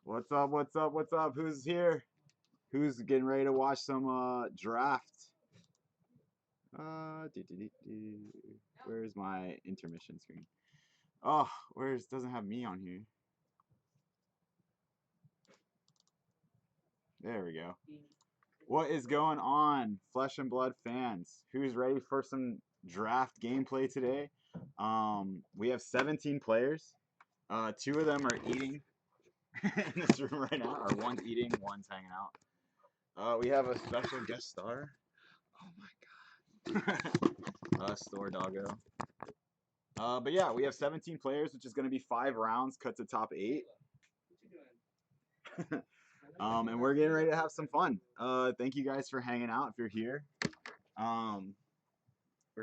What's up? What's up? What's up? Who's here? Who's getting ready to watch some draft? Where's my intermission screen? Oh, where's doesn't have me on here. There we go. What is going on, Flesh and Blood fans? Who's ready for some draft gameplay today? We have 17 players. Two of them are eating in this room right now, or one's eating, one's hanging out. We have a special guest star. Oh my god. Store doggo. But yeah, we have 17 players, which is going to be 5 rounds, cut to top 8. And we're getting ready to have some fun. Thank you guys for hanging out if you're here. We're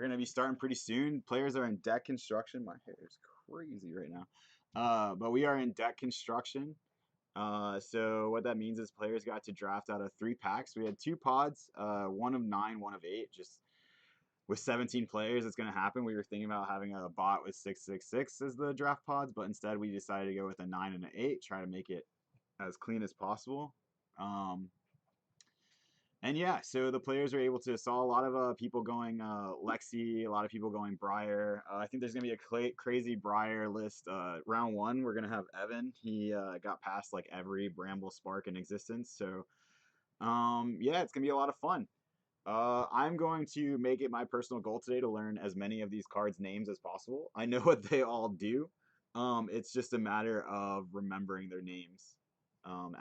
going to be starting pretty soon. Players are in deck construction. My hair is crazy right now. But we are in deck construction. So what that means is players got to draft out of 3 packs. We had 2 pods, one of 9, one of 8. Just with 17 players, it's going to happen. We were thinking about having a bot with 666 as the draft pods, but instead we decided to go with a 9 and an 8, try to make it as clean as possible. And yeah, so the players are able to saw a lot of people going Lexi, a lot of people going Briar. I think there's gonna be a crazy Briar list. Round 1, we're gonna have Evan. He got past like every Bramble Spark in existence. So yeah, it's gonna be a lot of fun. I'm going to make it my personal goal today to learn as many of these cards' names as possible. I know what they all do. It's just a matter of remembering their names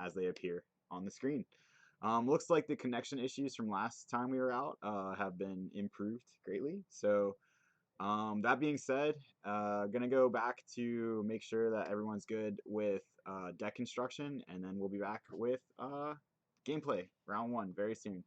as they appear on the screen. Looks like the connection issues from last time we were out have been improved greatly. So that being said, gonna go back to make sure that everyone's good with deck construction, and then we'll be back with gameplay round 1 very soon.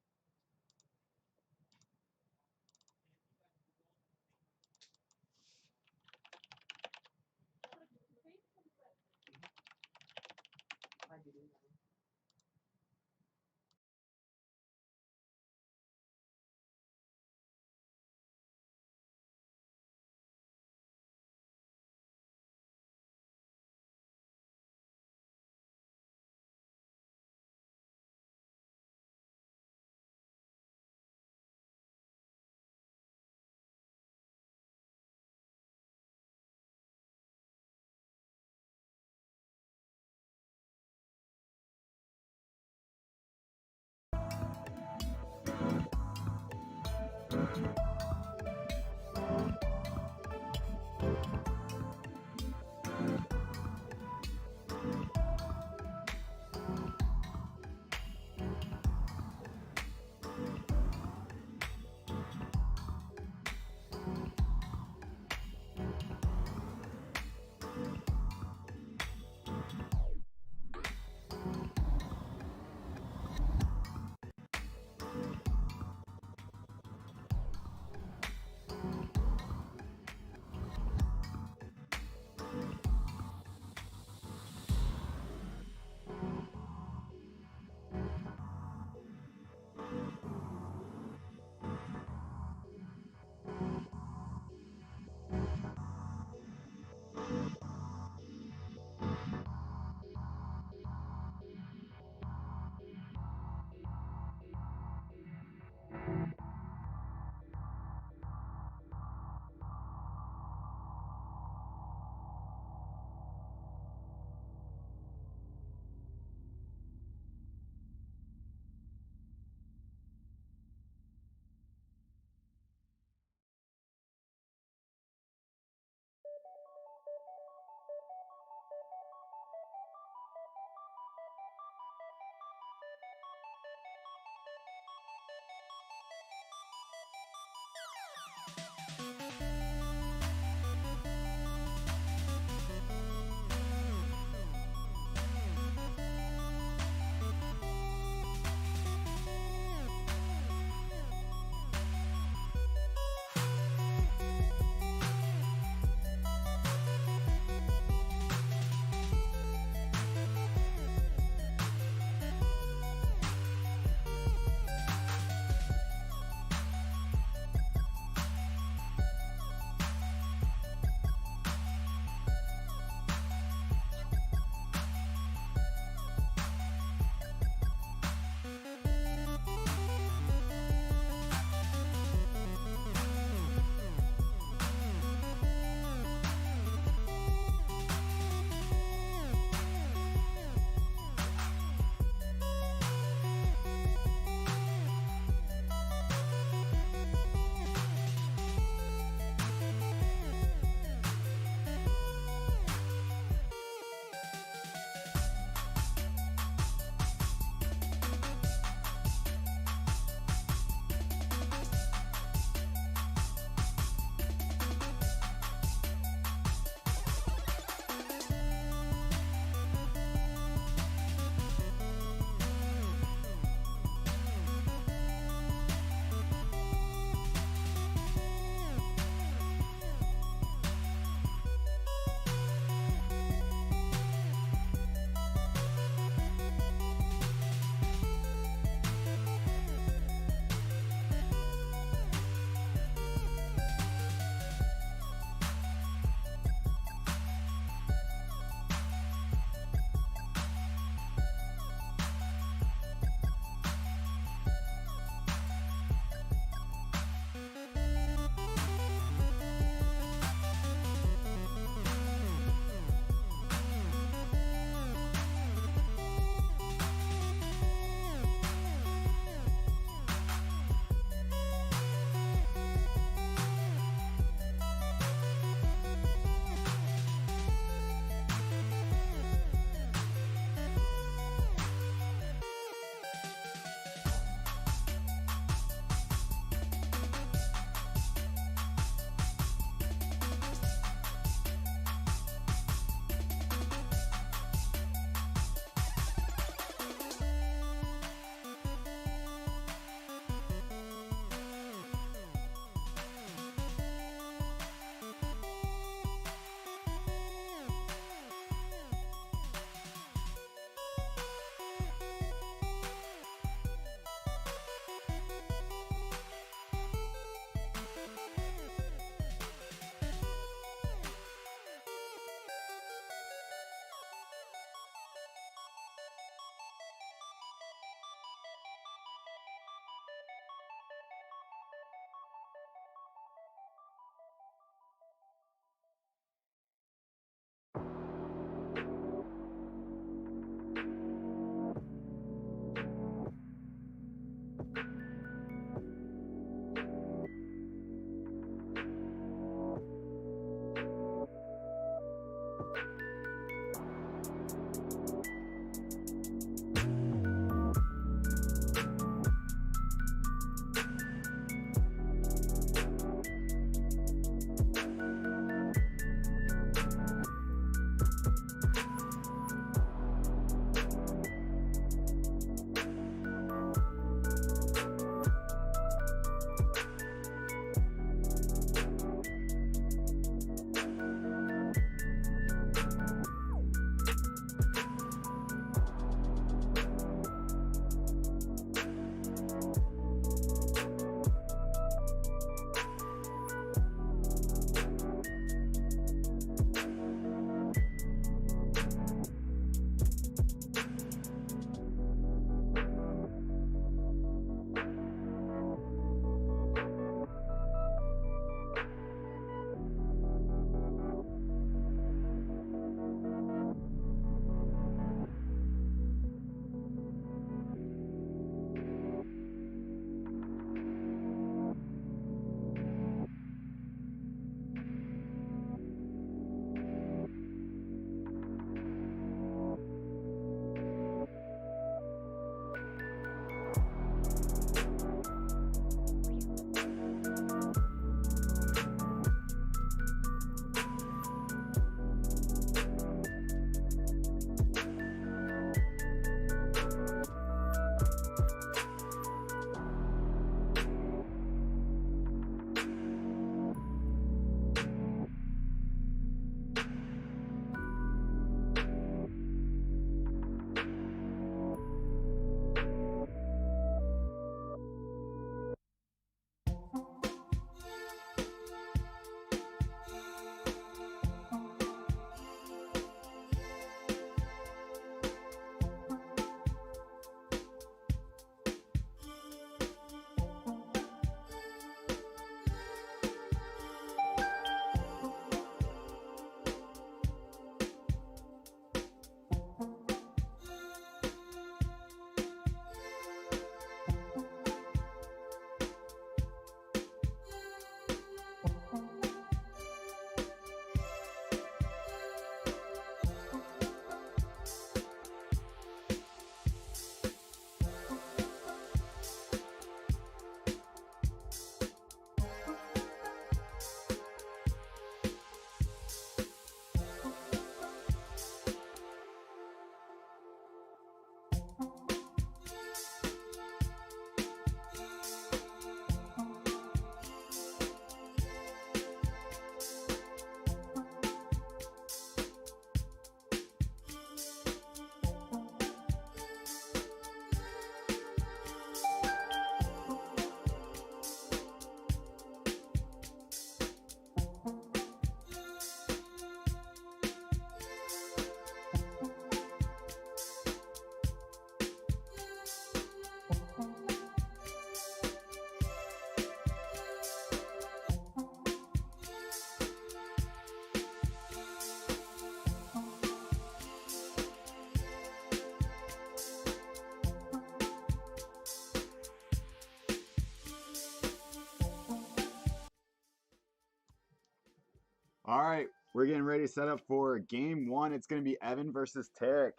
All right, we're getting ready to set up for game one. It's going to be Evan versus Tarek.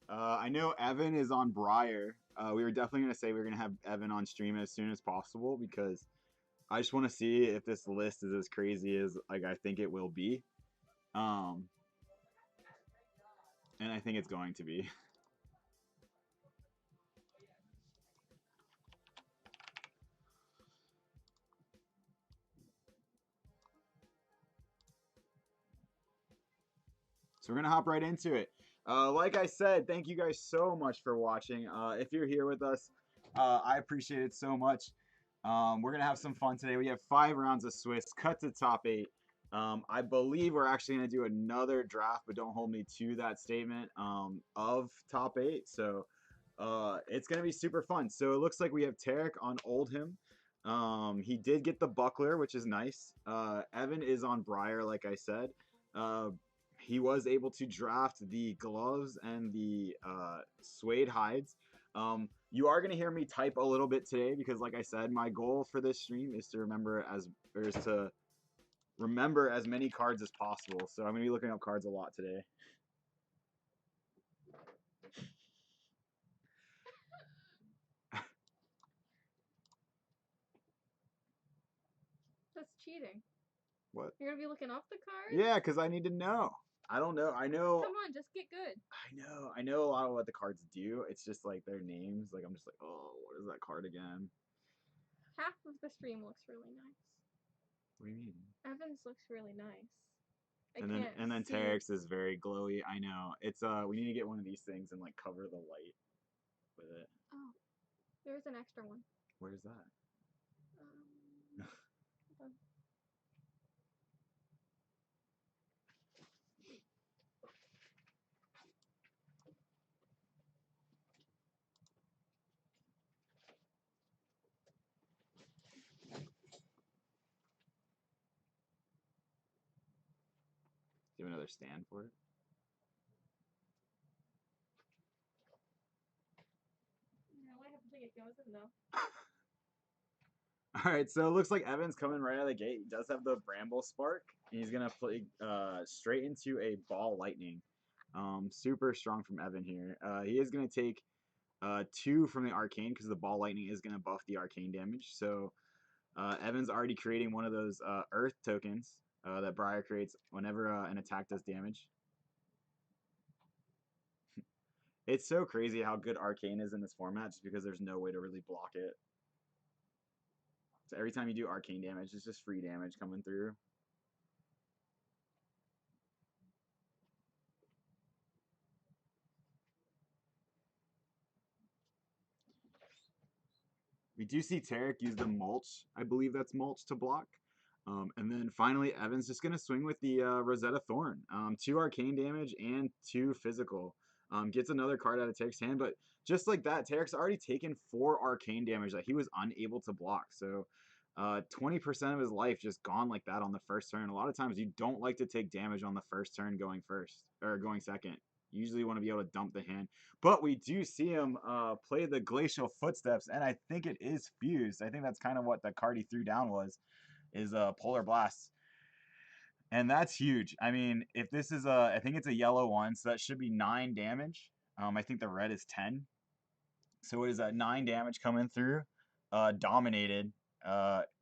I know Evan is on Briar. We were definitely going to say we are going to have Evan on stream as soon as possible because I just want to see if this list is as crazy as like I think it will be. And I think it's going to be. So we're going to hop right into it. Like I said, thank you guys so much for watching. If you're here with us, I appreciate it so much. We're going to have some fun today. We have 5 rounds of Swiss, cut to top 8. I believe we're actually going to do another draft, but don't hold me to that statement of top 8. So it's going to be super fun. So it looks like we have Tarek on Oldham. He did get the buckler, which is nice. Evan is on Briar, like I said. He was able to draft the gloves and the suede hides. You are going to hear me type a little bit today because, like I said, my goal for this stream is to remember as many cards as possible. So I'm going to be looking up cards a lot today. That's cheating. What? You're gonna be looking up the cards? Yeah, because I need to know. I don't know. I know. Come on, just get good. I know a lot of what the cards do. It's just like their names. Like I'm just like, oh, what is that card again? Half of the stream looks really nice. What do you mean? Evan's looks really nice. And then Tarek's is very glowy. I know. It's we need to get one of these things and like cover the light with it. Oh, there's an extra one. Where's that? Hold on. Do you have another stand for it? No, I have to think it goes in though. All right, so it looks like Evan's coming right out of the gate. He does have the Bramble Spark, and he's gonna play straight into a Ball Lightning. Super strong from Evan here. He is gonna take 2 from the Arcane because the Ball Lightning is gonna buff the Arcane damage. So Evan's already creating one of those Earth tokens that Briar creates whenever an attack does damage. It's so crazy how good Arcane is in this format just because there's no way to really block it. So every time you do Arcane damage, it's just free damage coming through. We do see Tarek use the mulch. I believe that's mulch to block. And then finally, Evan's just going to swing with the Rosetta Thorn. 2 arcane damage and 2 physical. Gets another card out of Tarek's hand. But just like that, Tarek's already taken 4 arcane damage that he was unable to block. So 20% of his life just gone like that on the first turn. A lot of times you don't like to take damage on the first turn going first or going second. You usually want to be able to dump the hand. But we do see him play the Glacial Footsteps, and I think it is fused. I think that's kind of what the card he threw down was, is Polar Blast. And that's huge. I mean, if this is I think it's a yellow one, so that should be 9 damage. I think the red is 10. So it is a 9 damage coming through. Dominated.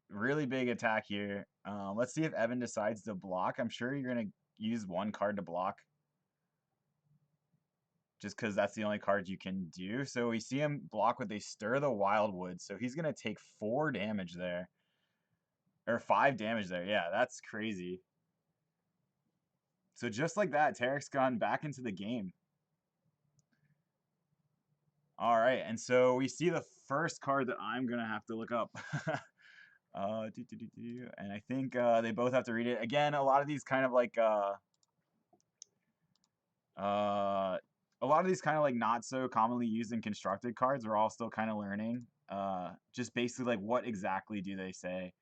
Really big attack here. Let's see if Evan decides to block. I'm sure you're going to use 1 card to block, just because that's the only card you can do. So we see him block with a Stir the Wildwood. So he's going to take 4 damage there. Or 5 damage there. Yeah, that's crazy. So just like that, Tarek's gone back into the game. All right, and so we see the first card that I'm going to have to look up. And I think they both have to read it. Again, a lot of these kind of like not so commonly used and constructed cards are all still kind of learning. Just basically like what exactly do they say?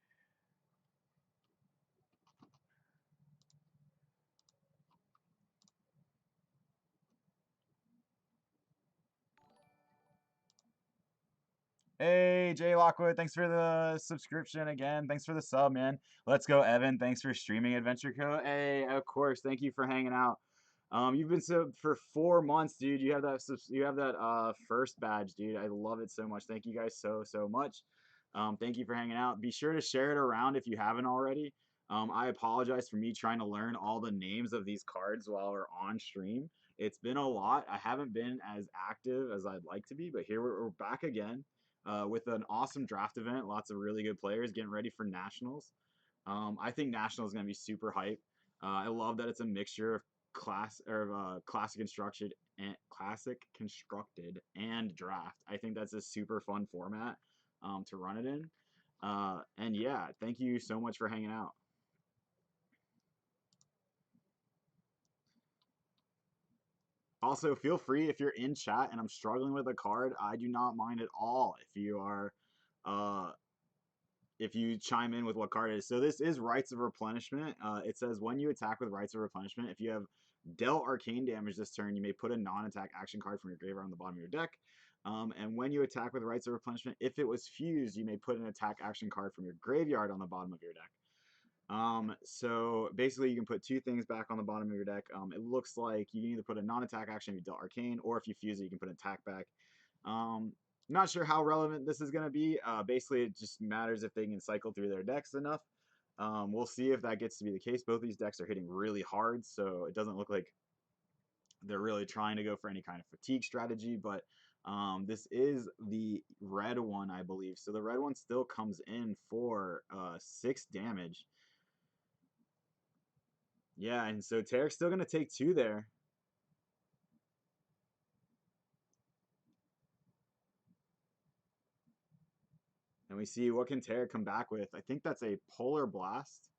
Hey, Jay Lockwood, thanks for the subscription again. Thanks for the sub, man. Let's go, Evan. Thanks for streaming Adventure Co. Hey, of course. Thank you for hanging out. You've been subbed for 4 months, dude. You have that first badge, dude. I love it so much. Thank you guys so much. Thank you for hanging out. Be sure to share it around if you haven't already. I apologize for me trying to learn all the names of these cards while we're on stream. It's been a lot. I haven't been as active as I'd like to be, but here we're back again with an awesome draft event. Lots of really good players getting ready for nationals. I think nationals is going to be super hype. I love that it's a mixture of classic constructed and draft. I think that's a super fun format to run it in. And yeah, thank you so much for hanging out. Also, feel free if you're in chat and I'm struggling with a card, I do not mind at all uh, if you chime in with what card it is. So this is Rites of Replenishment. It says when you attack with Rites of Replenishment, if you have dealt arcane damage this turn, you may put a non-attack action card from your graveyard on the bottom of your deck. And when you attack with Rites of Replenishment, if it was fused, you may put an attack action card from your graveyard on the bottom of your deck. So basically you can put two things back on the bottom of your deck. It looks like you can either put a non-attack action if you dealt arcane, or if you fuse it, you can put an attack back. Not sure how relevant this is going to be. Basically, it just matters if they can cycle through their decks enough. We'll see if that gets to be the case. Both these decks are hitting really hard, so it doesn't look like they're really trying to go for any kind of fatigue strategy, but this is the red one, I believe. So the red one still comes in for 6 damage. Yeah, and so Tarek's still going to take 2 there. And we see what can Tarek come back with. I think that's a Polar Blast.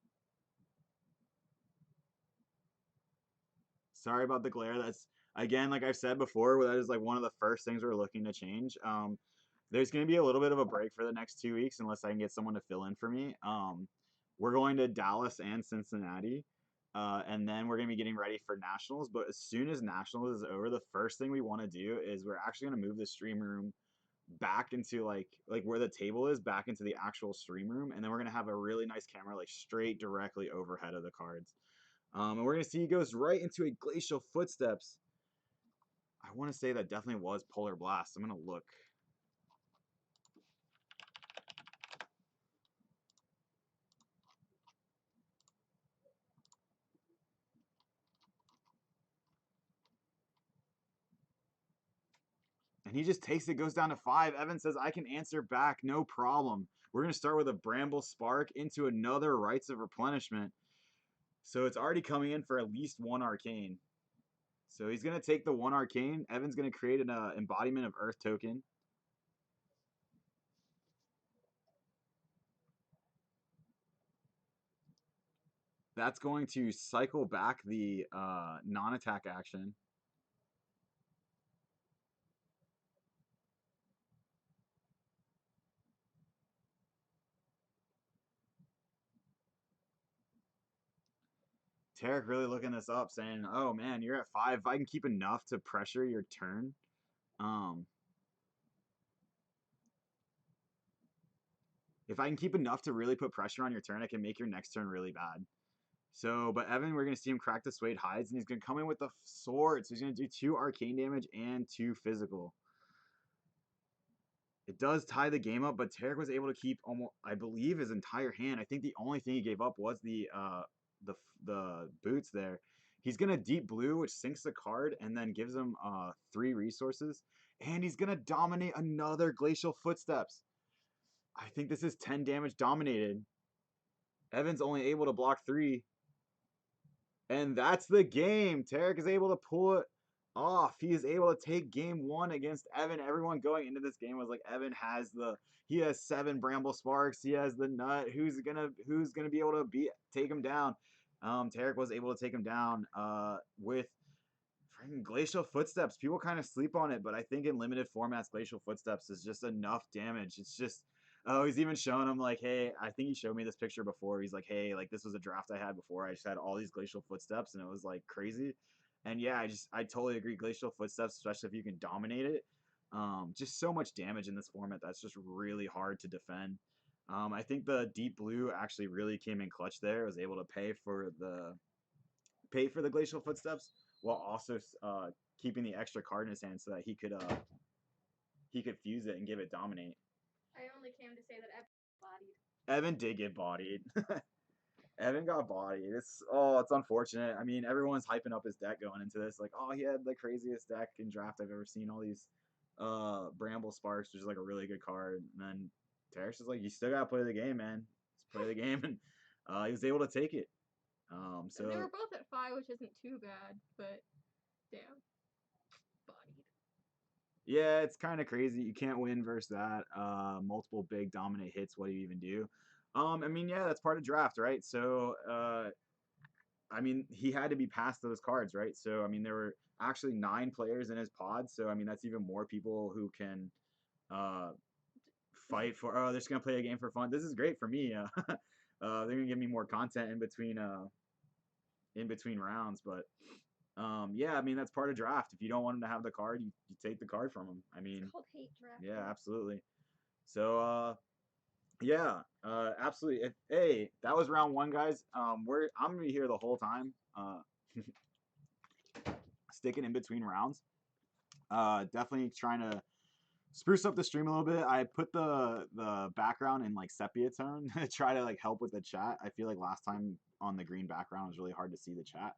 Sorry about the glare. That's, again, like I've said before, that is like one of the first things we're looking to change. There's going to be a little bit of a break for the next 2 weeks unless I can get someone to fill in for me. We're going to Dallas and Cincinnati. And then we're going to be getting ready for nationals. But as soon as nationals is over, the first thing we want to do is we're actually going to move the stream room back into like where the table is, back into the actual stream room, and then we're going to have a really nice camera like straight directly overhead of the cards. And we're going to see he goes right into a Glacial Footsteps. I want to say that definitely was Polar Blast. I'm going to look. And he just takes it, goes down to 5. Evan says, I can answer back, no problem. We're going to start with a Bramble Spark into another Rites of Replenishment. So it's already coming in for at least 1 Arcane. So he's going to take the 1 Arcane. Evan's going to create an Embodiment of Earth token. That's going to cycle back the non-attack action. Tarek really looking this up, saying, oh man, you're at 5. If I can keep enough to pressure your turn. If I can keep enough to really put pressure on your turn, I can make your next turn really bad. So, but Evan, we're going to see him crack the Suede Hides, and he's going to come in with the sword. So he's going to do 2 arcane damage and 2 physical. It does tie the game up, but Tarek was able to keep almost, I believe, his entire hand. I think the only thing he gave up was the boots there. He's gonna deep blue, which sinks the card and then gives him 3 resources, and he's gonna dominate another Glacial Footsteps. I think this is 10 damage dominated. Evan's only able to block 3. And that's the game. Tarek is able to pull it off. He is able to take game 1 against Evan. Everyone going into this game was like, Evan has he has 7 Bramble Sparks. He has the nut. Who's gonna be able to take him down? Tarek was able to take him down with freaking Glacial Footsteps. People kind of sleep on it, but I think in limited formats, Glacial Footsteps is just enough damage. It's just, oh, he's even showing him like, hey, I think he showed me this picture before. He's like, hey, like this was a draft I had before. I just had all these Glacial Footsteps, and it was like crazy. And yeah, I totally agree. Glacial Footsteps, especially if you can dominate it. Just so much damage in this format that's just really hard to defend. I think the deep blue actually really came in clutch there. Was able to pay for the glacial footsteps while also keeping the extra card in his hand so that he could fuse it and give it dominate. I only came to say that Evan bodied. Evan did get bodied. Evan got bodied. It's unfortunate. I mean, everyone's hyping up his deck going into this. Like, oh, he had the craziest deck in draft I've ever seen. All these Bramble Sparks, which is like a really good card. And then Terex is like, you still gotta play the game, man. Just play the game, and he was able to take it. So they were both at 5, which isn't too bad, but damn, bodied. yeah, it's kind of crazy. You can't win versus that. Multiple big dominant hits. What do you even do? I mean, yeah, that's part of draft, right? So, I mean, he had to be past those cards, right? So, I mean, there were actually 9 players in his pod. So, I mean, that's even more people who can fight for. Oh, they're just gonna play a game for fun. This is great for me. They're gonna give me more content in between rounds, but yeah, I mean that's part of draft. If you don't want him to have the card, you take the card from him. I mean, It's called hate draft. yeah, absolutely. So yeah, absolutely. Hey, that was round 1, guys. I'm gonna be here the whole time, sticking in between rounds. Definitely trying to spruce up the stream a little bit. I put the background in like sepia tone to try to like help with the chat. I feel like last time on the green background it was really hard to see the chat.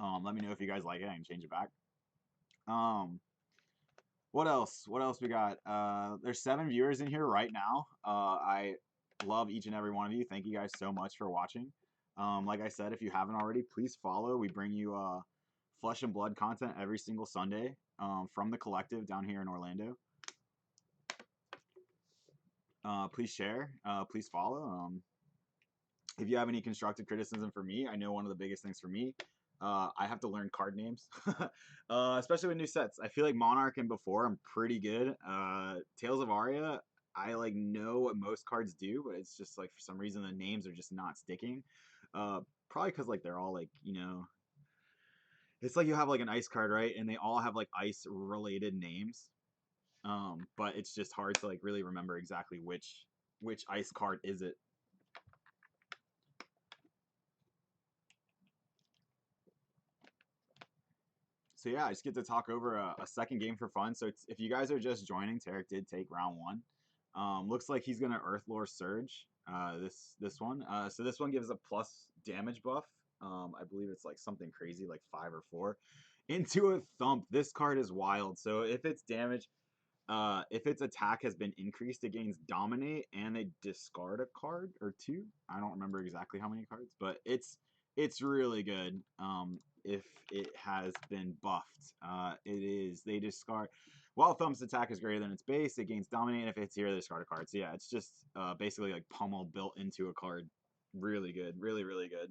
Let me know if you guys like it. I can change it back. What else? What else we got? There's 7 viewers in here right now. I love each and every one of you. Thank you guys so much for watching. Like I said, if you haven't already, please follow. We bring you flesh and blood content every single Sunday from the collective down here in Orlando. Please share. Please follow. If you have any constructive criticism for me, I know one of the biggest things for me, I have to learn card names, especially with new sets. I feel like Monarch and before I'm pretty good. Tales of Aria, I like know what most cards do, but it's just like for some reason the names are just not sticking. Probably because like they're all like, you know, it's like you have like an ice card, right? And they all have like ice related names. But it's just hard to like really remember exactly which ice card is it. So yeah, I just get to talk over a second game for fun. So if you guys are just joining, Tarek did take round 1. Looks like he's gonna Earthlore Surge. This one. So this one gives a plus damage buff. I believe it's like something crazy, like 5 or 4, into a thump. This card is wild. So if it's damage, if its attack has been increased, it gains dominate and they discard a card or 2. I don't remember exactly how many cards, but it's really good. If it has been buffed, they discard. While Thump's attack is greater than its base, it gains dominate, and if it's here, they discard a card. So yeah, it's just basically like pummel built into a card. Really good, really really good.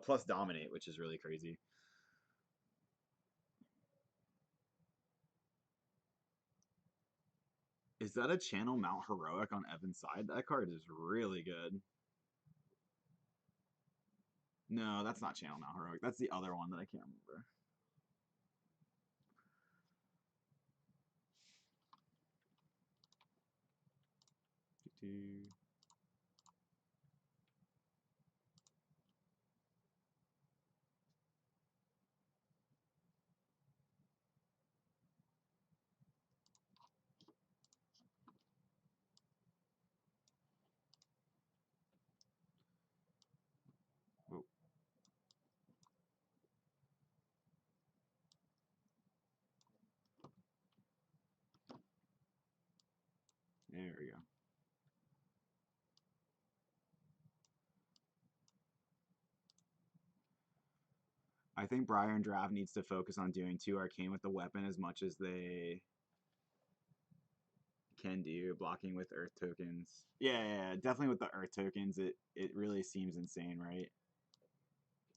Plus dominate, which is really crazy. Is that a channel Mount Heroic on Evan's side? That card is really good. No, that's not channel Mount Heroic. That's the other one that I can't remember. Oh, there we go. I think Briar and Drav needs to focus on doing 2 arcane with the weapon as much as they can do, blocking with earth tokens. Yeah, definitely with the earth tokens, it really seems insane, right?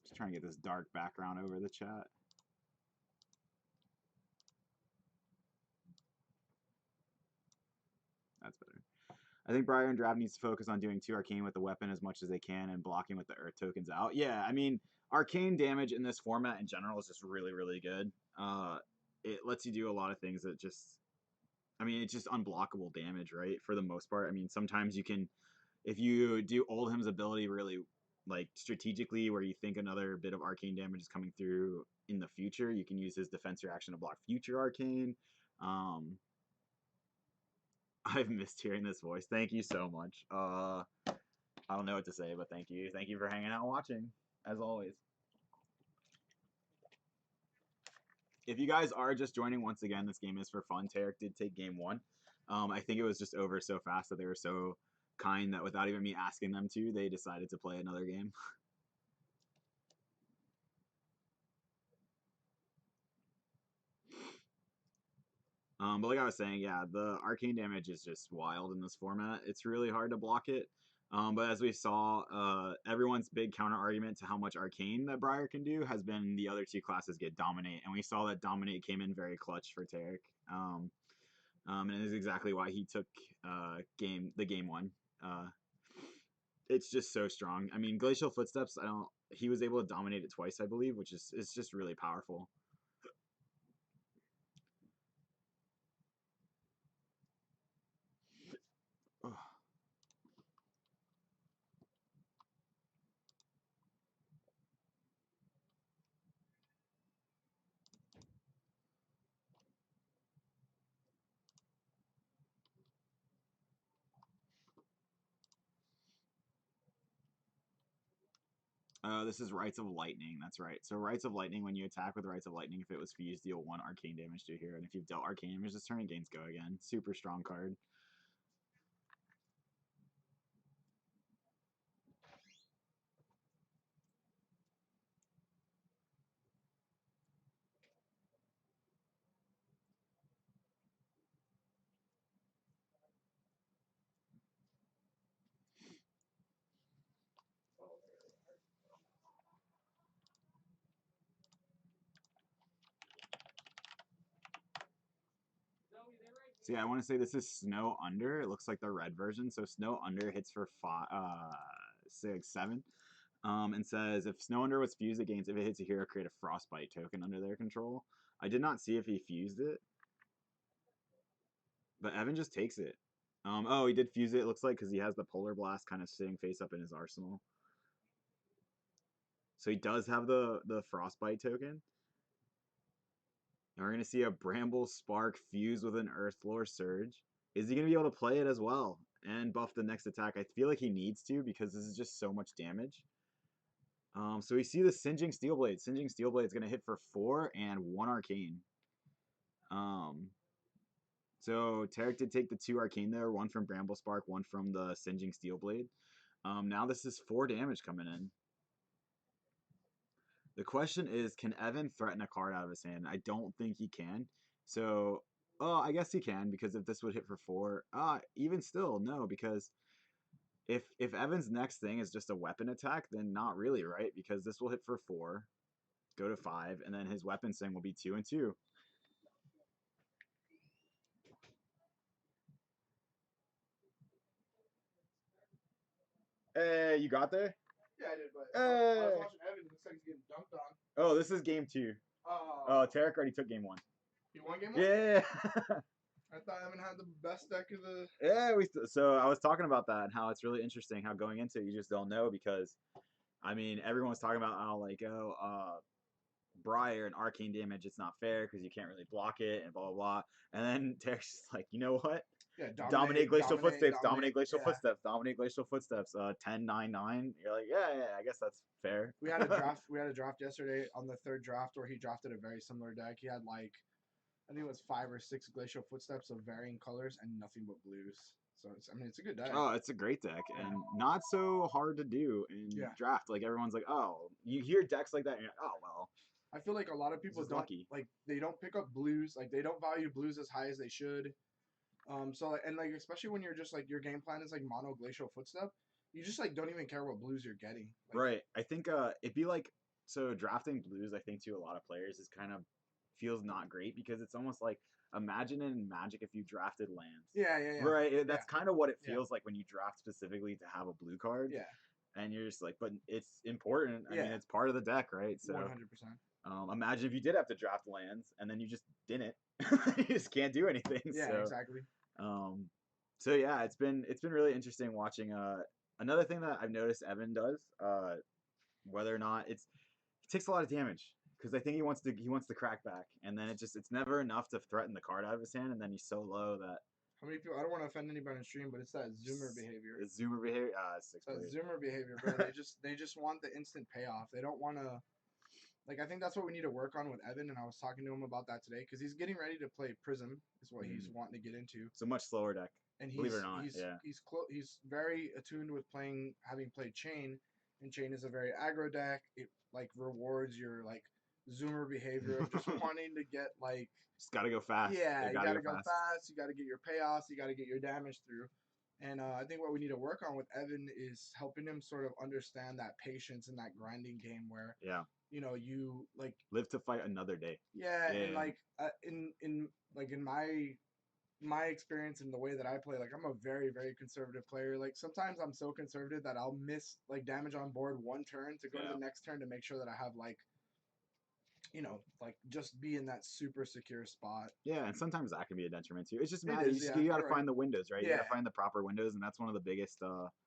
Just trying to get this dark background over the chat. That's better. I think Briar and Drav needs to focus on doing 2 arcane with the weapon as much as they can and blocking with the earth tokens out. Yeah, I mean, arcane damage in this format in general is just really, really good. it lets you do a lot of things that just, I mean, it's just unblockable damage, right? For the most part. I mean, sometimes you can, if you do Oldham's ability really like strategically, where you think another bit of arcane damage is coming through in the future, you can use his defense reaction to block future arcane. I've missed hearing this voice. Thank you so much. I don't know what to say, but thank you. Thank you for hanging out and watching, as always. If you guys are just joining once again, this game is for fun. Tarek did take game one. I think it was just over so fast that they were so kind that without even me asking them to, they decided to play another game. But like I was saying, yeah, the arcane damage is just wild in this format. It's really hard to block it. But as we saw, everyone's big counter argument to how much arcane that Briar can do has been the other two classes get dominate, and we saw that dominate came in very clutch for Tarek. And it is exactly why he took the game one. It's just so strong. I mean, Glacial Footsteps. He was able to dominate it twice, I believe, which is it's just really powerful. This is Rites of Lightning. That's right. So Rites of Lightning, when you attack with Rites of Lightning, if it was fused, deal 1 arcane damage to a hero. And if you've dealt arcane damage this turn, it gains go again. Super strong card. So yeah, I want to say this is Snow Under. It looks like the red version. So Snow Under hits for 6, 7. And says if Snow Under was fused against, if it hits a hero, create a Frostbite token under their control. I did not see if he fused it, but Evan just takes it. Oh, he did fuse it. It looks like because he has the Polar Blast kind of sitting face up in his arsenal. So he does have the Frostbite token. And we're going to see a Bramble Spark fuse with an Earthlore Surge. Is he going to be able to play it as well and buff the next attack? I feel like he needs to because this is just so much damage. So we see the Singeing Steelblade. Singeing Steelblade is going to hit for 4 and 1 arcane. So Tarek did take the 2 arcane there, 1 from Bramble Spark, 1 from the Singeing Steelblade. Now this is 4 damage coming in. The question is, can Evan threaten a card out of his hand? I don't think he can. So, I guess he can, because if this would hit for 4, even still, no, because if Evan's next thing is just a weapon attack, then not really, right? Because this will hit for 4, go to 5, and then his weapon thing will be 2 and 2. Hey, you got there? Yeah, I did, but I was watching Evan. It looks like he's getting dunked on. Oh, this is game 2. Oh, Tarek already took game 1. He won game 1? Yeah. I thought Evan had the best deck of the... Yeah, so I was talking about that and how it's really interesting how going into it, you just don't know because, I mean, everyone was talking about how, like, Briar and arcane damage, it's not fair because you can't really block it and blah, blah, blah. And then Tarek's just like, you know what? Yeah, dominate Glacial Footsteps, dominate Glacial Footsteps, dominate Glacial Footsteps, 10, 9, 9. You're like, yeah, I guess that's fair. We had a draft yesterday on the 3rd draft where he drafted a very similar deck. He had like, I think it was 5 or 6 Glacial Footsteps of varying colors and nothing but blues. So it's a good deck. Oh, it's a great deck and not so hard to do in draft. Like everyone's like, oh, you hear decks like that, and you're like, oh well. I feel like a lot of people don't they don't pick up blues. Like they don't value blues as high as they should. So like especially when you're just like your game plan is like mono Glacial Footstep, you just like don't even care what blues you're getting. Like, right. I think it'd be like so drafting blues. I think to a lot of players is kind of feels not great because it's almost like imagine in Magic if you drafted lands. Yeah. Right. That's kind of what it feels like when you draft specifically to have a blue card. Yeah. And you're just like, but it's important. I mean, it's part of the deck, right? So 100%. Imagine if you did have to draft lands and then you just didn't. You just can't do anything. Yeah, So, exactly. so yeah, it's been really interesting watching. Another thing that I've noticed Evan does, whether or not he takes a lot of damage because I think he wants to crack back, and then it's never enough to threaten the card out of his hand, and then he's so low that How many people? I don't want to offend anybody on stream, but it's that Zoomer behavior. it's Zoomer behavior. Six That players. Zoomer behavior, bro. They just want the instant payoff. They don't want to. Like, I think that's what we need to work on with Evan, and I was talking to him about that today because he's getting ready to play Prism, is what he's wanting to get into. It's a much slower deck. And Believe it or not, yeah. He's very attuned with having played Chain, and Chain is a very aggro deck. It like rewards your like Zoomer behavior of just wanting to get like. Just gotta go fast. Yeah, you gotta go fast. You gotta get your payoffs. You gotta get your damage through. And I think what we need to work on with Evan is helping him sort of understand that patience and that grinding game where you like live to fight another day. Yeah, and like in my experience and the way that I play, like I'm a very, very conservative player. Like sometimes I'm so conservative that I'll miss like damage on board one turn to go to the next turn to make sure that I have like like just be in that super secure spot. Yeah, and sometimes that can be a detriment too. It's just It matter. is, You gotta find the windows, right? Yeah. You gotta find the proper windows, and that's one of the biggest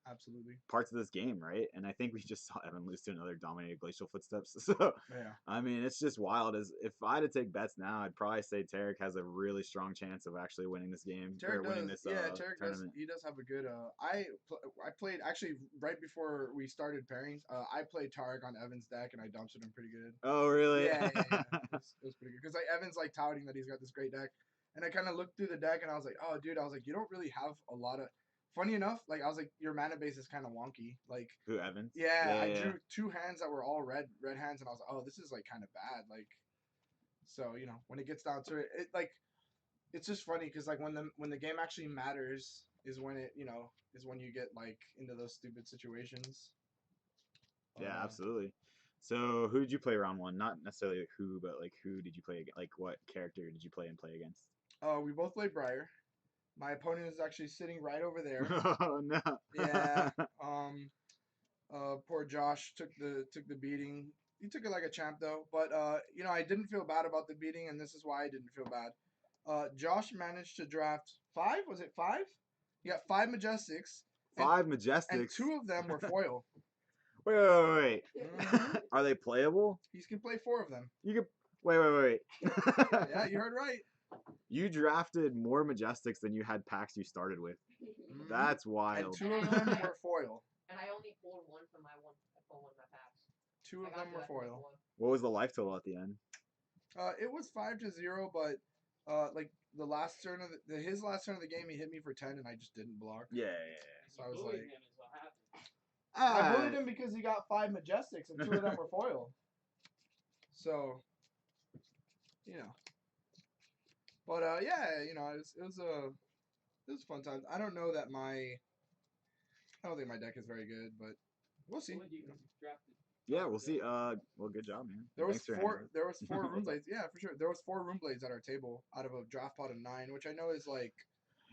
absolutely parts of this game, right? And I think we just saw Evan lose to another dominated Glacial Footsteps. So yeah, I mean, it's just wild. As if I had to take bets now, I'd probably say Tarek has a really strong chance of actually winning this game or winning this Tarek tournament. he does have a good. I played actually right before we started pairings. I played Tarek on Evan's deck and I dumpstered him pretty good. Oh really? Yeah. It was pretty good because like Evan's like touting that he's got this great deck, and I kind of looked through the deck and I was like, oh dude, I was like, you don't really have a lot of. Funny enough, like I was like, your mana base is kind of wonky. Like who, Evans? Yeah, I drew 2 hands that were all red hands, and I was like, oh, this is like kind of bad. Like, so when it gets down to it, it's just funny because like when the game actually matters is when is when you get like into those stupid situations. Yeah, absolutely. So who did you play round one? Not necessarily who, but like who did you play? Like what character did you play against? We both played Briar. My opponent is actually sitting right over there. Oh no. Yeah. Poor Josh took the beating. He took it like a champ though. But I didn't feel bad about the beating, and this is why I didn't feel bad. Josh managed to draft 5. Was it 5? He got 5 Majestics. 5 Majestics. And 2 of them were foil. Wait. Mm-hmm. Are they playable? You can play 4 of them. You can. Wait. Yeah, you heard right. You drafted more Majestics than you had packs you started with. Mm-hmm. That's wild. And 2 of them were foil. And I only pulled one from my one. I pulled one of my packs. 2 of them were foil. What was the life total at the end? It was 5-0, but like the last turn of his last turn of the game, he hit me for 10, and I just didn't block. Yeah. So I was like, I bullied him because he got 5 Majestics and 2 of them were foil. So, but it was a fun time. I don't think my deck is very good, but we'll see. Yeah, we'll see. Well, good job, man. There was 4 room blades. Yeah, for sure. There was 4 room blades at our table out of a draft pot of 9, which I know is like.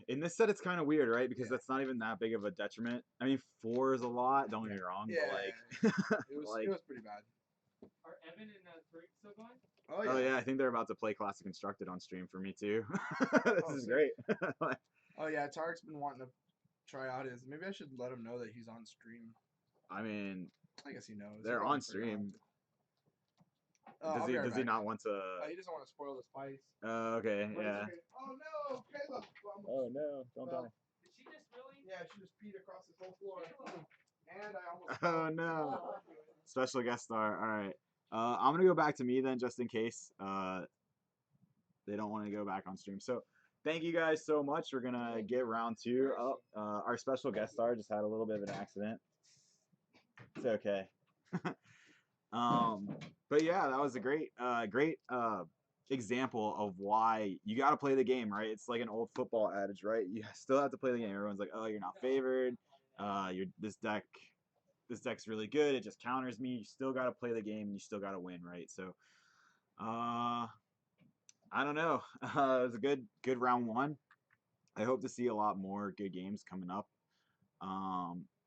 In this set, it's kind of weird, right? Because that's not even that big of a detriment. I mean, 4 is a lot. Don't get me wrong. Yeah. But It was pretty bad. Are Evan and Tariq still going? Oh yeah, I think they're about to play Classic Constructed on stream for me too. This is great. Oh yeah, Tarek's been wanting to try out his. Maybe I should let him know that he's on stream. I mean, I guess he knows. They're on stream. Does he not want to? He doesn't want to spoil the spice. Okay, But yeah. it's okay. Oh no, Caleb! Oh no, don't die. Did she just really? Yeah, she just peed across this whole floor. And I almost. Oh no. Special guest star. All right. I'm gonna go back to me then, just in case they don't want to go back on stream. So, thank you guys so much. We're gonna get round 2 up. Our special guest star just had a little bit of an accident. It's okay. But yeah, that was a great example of why you got to play the game, right? It's like an old football adage, right? You still have to play the game. Everyone's like, oh, you're not favored. This deck's really good. It just counters me. You still got to play the game. You still got to win, right? So, I don't know. It was a good round 1. I hope to see a lot more good games coming up.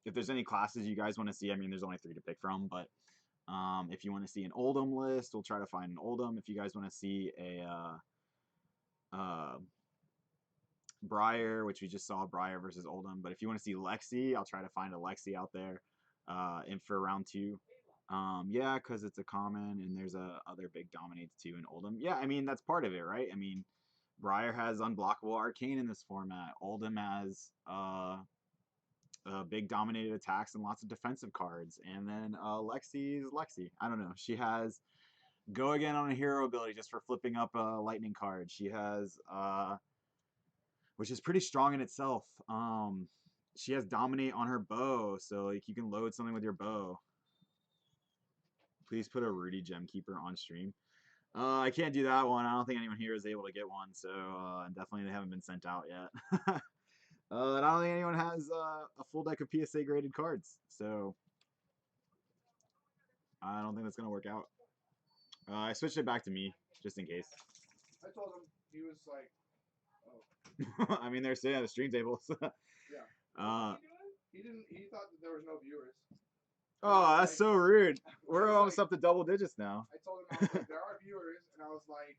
If there's any classes you guys want to see, I mean, there's only 3 to pick from, but If you want to see an Oldham list, we'll try to find an Oldham. If you guys want to see a Briar, which we just saw Briar versus Oldham, but if you want to see Lexi, I'll try to find a Lexi out there in for round 2. Yeah, because it's a common and there's a other big dominates too in Oldham. Yeah, I mean, that's part of it, right? I mean, Briar has unblockable arcane in this format. Oldham has big dominated attacks and lots of defensive cards. And then Lexi's Lexi. I don't know. She has go again on a hero ability just for flipping up a lightning card. She has which is pretty strong in itself. She has dominate on her bow, so like you can load something with your bow. Please put a Rudy Gemkeeper on stream. I can't do that one. I don't think anyone here is able to get one, so definitely they haven't been sent out yet. And I don't think anyone has a full deck of PSA graded cards, so I don't think that's gonna work out. I switched it back to me just in case. I told him he was like, oh. I mean, they're sitting at the stream tables. Yeah. He didn't. He thought that there was no viewers. Oh, that's so rude. We're almost up to double digits now. I told him I was like, there are viewers, and I was like,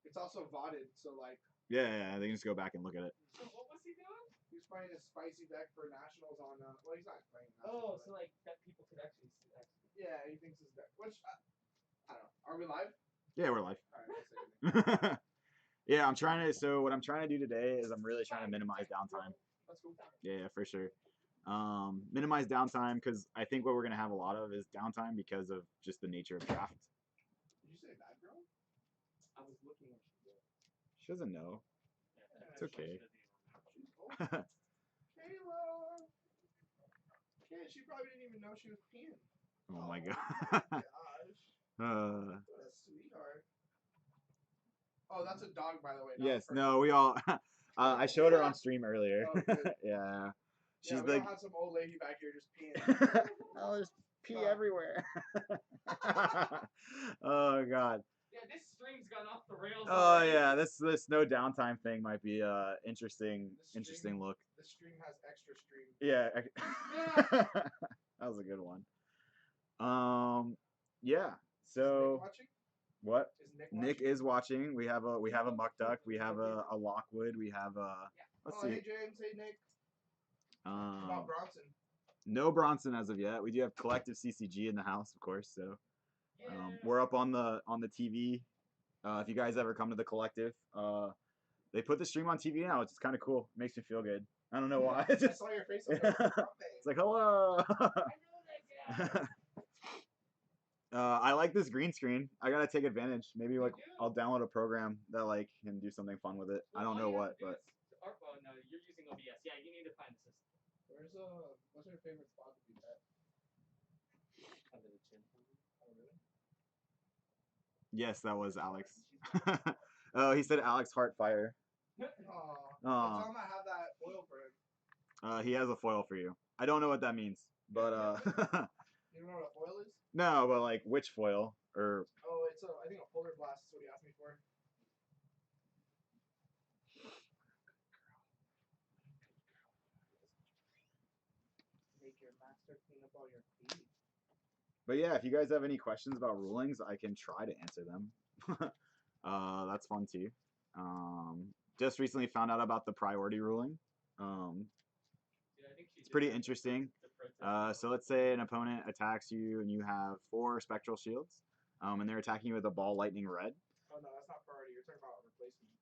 it's also VODed, so like. Yeah, they can just go back and look at it. So what was he doing? He's playing a spicy deck for nationals on. Well, he's not playing. Oh, Nationals, so like that people could actually see that. yeah, he thinks his deck. Which I don't know. Are we live? Yeah, we're live. All right. Let's see. Yeah, I'm trying to. So what I'm trying to do today is I'm really trying to minimize downtime. That's cool. Yeah, for sure. Minimize downtime because I think what we're gonna have a lot of is downtime because of just the nature of draft. Did you say that girl? I was looking at you. She doesn't know. It's okay. She's old. Kayla. Yeah, she probably didn't even know she was peeing. Oh my god. Gosh. What a sweetheart. Oh, that's a dog, by the way. not a Yes. person. No. We all. I showed her on stream earlier. Oh, good. Yeah. She's Yeah, we like. don't have some old lady back here just peeing. Oh, there's pee Oh. everywhere. Oh god. Yeah, this stream's gone off the rails. Oh already. yeah, this no downtime thing might be interesting This stream- look. The stream has extra stream. Yeah. That was a good one. Yeah. Is So Nick watching? what? Is Nick Nick watching? is watching. We have a Muck Duck. We have a Lockwood. We have a. Let's Oh, see. hey James. Hey Nick. About Bronson. No Bronson as of yet. We do have collective CCG in the house, of course. So Yeah. we're up on the TV. If you guys ever come to the collective, they put the stream on TV now, which is kind of cool. Makes me feel good. I don't know why. I saw your face. On there. It's like hello. I know that guy. I like this green screen. I gotta take advantage. Maybe like do? I'll download a program that like can do something fun with it. I don't know what, but Oh no, you're using OBS. Yeah, you need to find the system. What's your favorite spot to be at? Under the chin. Oh really? yes, that was Alex. Oh, he said Alex Heartfire. Aw. Aw. Tell him I have that oil for him. He has a foil for you. I don't know what that means, but You don't know what a foil is? no, but like which foil or Oh, it's I think a polar blast is what he asked me for. Make your master clean up all your feet. But yeah, if you guys have any questions about rulings, I can try to answer them. That's fun too. Just recently found out about the priority ruling. Yeah, I think she It's did pretty that interesting. to protest So let's say an opponent attacks you and you have 4 spectral shields, and they're attacking you with a ball lightning red. Oh no, that's not priority. You're talking about replacement.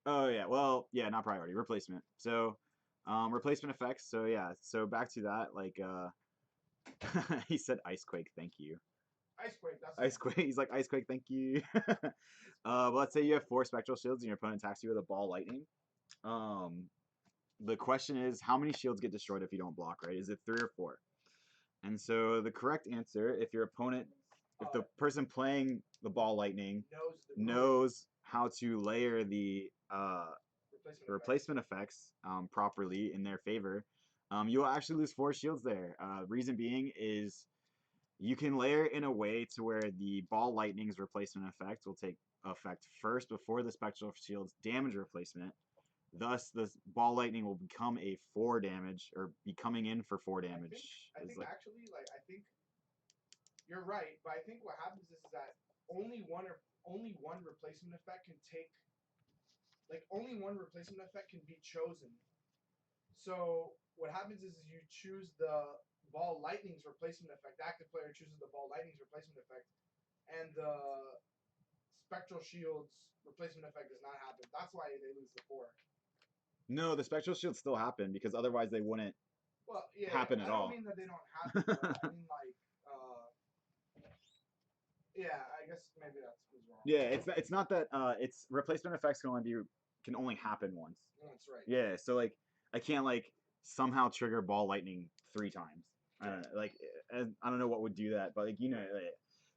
Oh yeah, well yeah, not priority, replacement. So replacement effects. So yeah, so back to that. Like he said, Icequake, thank you. Icequake. That's Icequake. He's like Icequake, thank you. Well, let's say you have 4 spectral shields and your opponent attacks you with a ball lightning. The question is, how many shields get destroyed if you don't block? Right? Is it 3 or 4? And so the correct answer, if your opponent, if the person playing the ball lightning knows how to layer the replacement effects properly in their favor, you will actually lose 4 shields there. Reason being is you can layer in a way to where the ball lightning's replacement effect will take effect first before the spectral shield's damage replacement. Thus, the ball lightning will become a 4 damage or be coming in for 4 damage. I think It's like, actually, like I think You're right, but I think what happens is that only one replacement effect can take. Like only one replacement effect can be chosen. So what happens is you choose the ball lightning's replacement effect. The active player chooses the ball lightning's replacement effect, and the spectral shield's replacement effect does not happen. That's why they lose the 4. No, the spectral shields still happen because otherwise they wouldn't Well, yeah, happen at I don't all. mean that they don't happen. Though. I mean like, yeah, I guess maybe that's was wrong. Yeah, it's not that it's replacement effects can only happen once. That's right. Yeah, so like I can't like somehow trigger ball lightning 3 times. I don't know, like I don't know what would do that, but like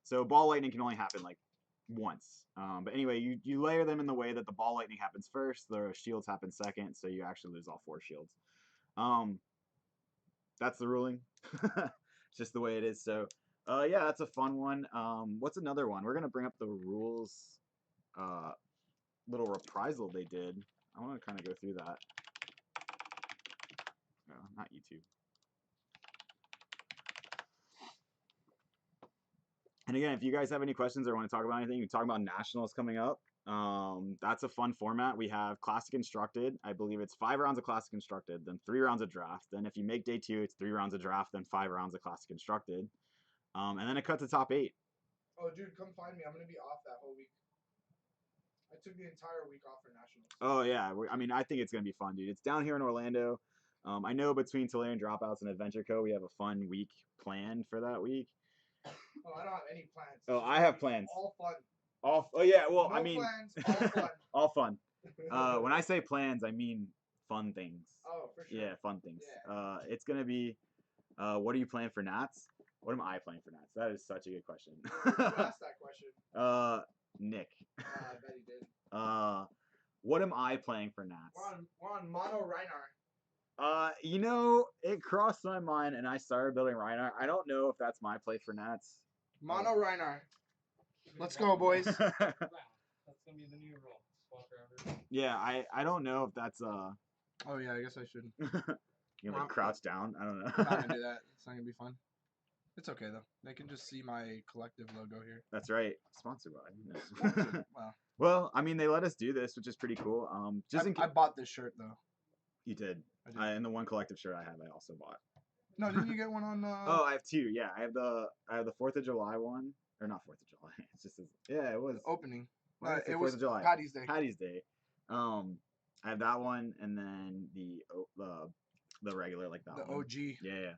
so ball lightning can only happen like once. But anyway, you layer them in the way that the ball lightning happens first, the shields happen second, so you actually lose all 4 shields. That's the ruling. It's just the way it is. So yeah, that's a fun one. What's another one? We're gonna bring up the rules little reprisal they did. I want to kind of go through that. No, not YouTube. And again, if you guys have any questions or want to talk about anything, you can talk about nationals coming up. That's a fun format. We have Classic Constructed. I believe it's 5 rounds of Classic Constructed, then 3 rounds of draft. Then if you make day 2, it's 3 rounds of draft, then 5 rounds of Classic Constructed. And then it cuts to top 8. Oh, dude, come find me. I'm gonna be off that whole week. I took the entire week off for nationals. Oh yeah, I mean I think it's gonna be fun, dude. It's down here in Orlando. I know between Tulare Dropouts and Adventure Co, we have a fun week planned for that week. Oh, I don't have any plans. Oh, I have plans. All fun. Oh yeah, well No I mean plans, all fun. all fun. When I say plans, I mean fun things. Oh, for sure. Yeah, fun things. Yeah. It's gonna be. What are you playing for Nats? What am I playing for Nats? That is such a good question. Who asked that question? Nick. I bet he did. What am I playing for Nats? We're on Mono Reinar. You know, it crossed my mind, and I started building Reinar. I don't know if that's my play for Nats. Mono Reinar. Let's go, boys. Wow, that's gonna be the new rule. Swap forever. Yeah, I don't know if that's Oh yeah, I guess I should. you know, like crouch down. I don't know. I'm not gonna do that. It's not gonna be fun. It's okay though. They can just see my collective logo here. That's right. Sponsored by. No. Sponsored. Wow. Well, I mean, they let us do this, which is pretty cool. I bought this shirt though. You did. I did. And the one collective shirt I have, I also bought. No, didn't you get one on? Oh, I have 2. Yeah, I have the 4th of July one, or not 4th of July. It's just yeah, it was opening. It It was was 4th of July. Patty's Day. Patty's Day. I have that one, and then the regular like that The one. OG. Yeah.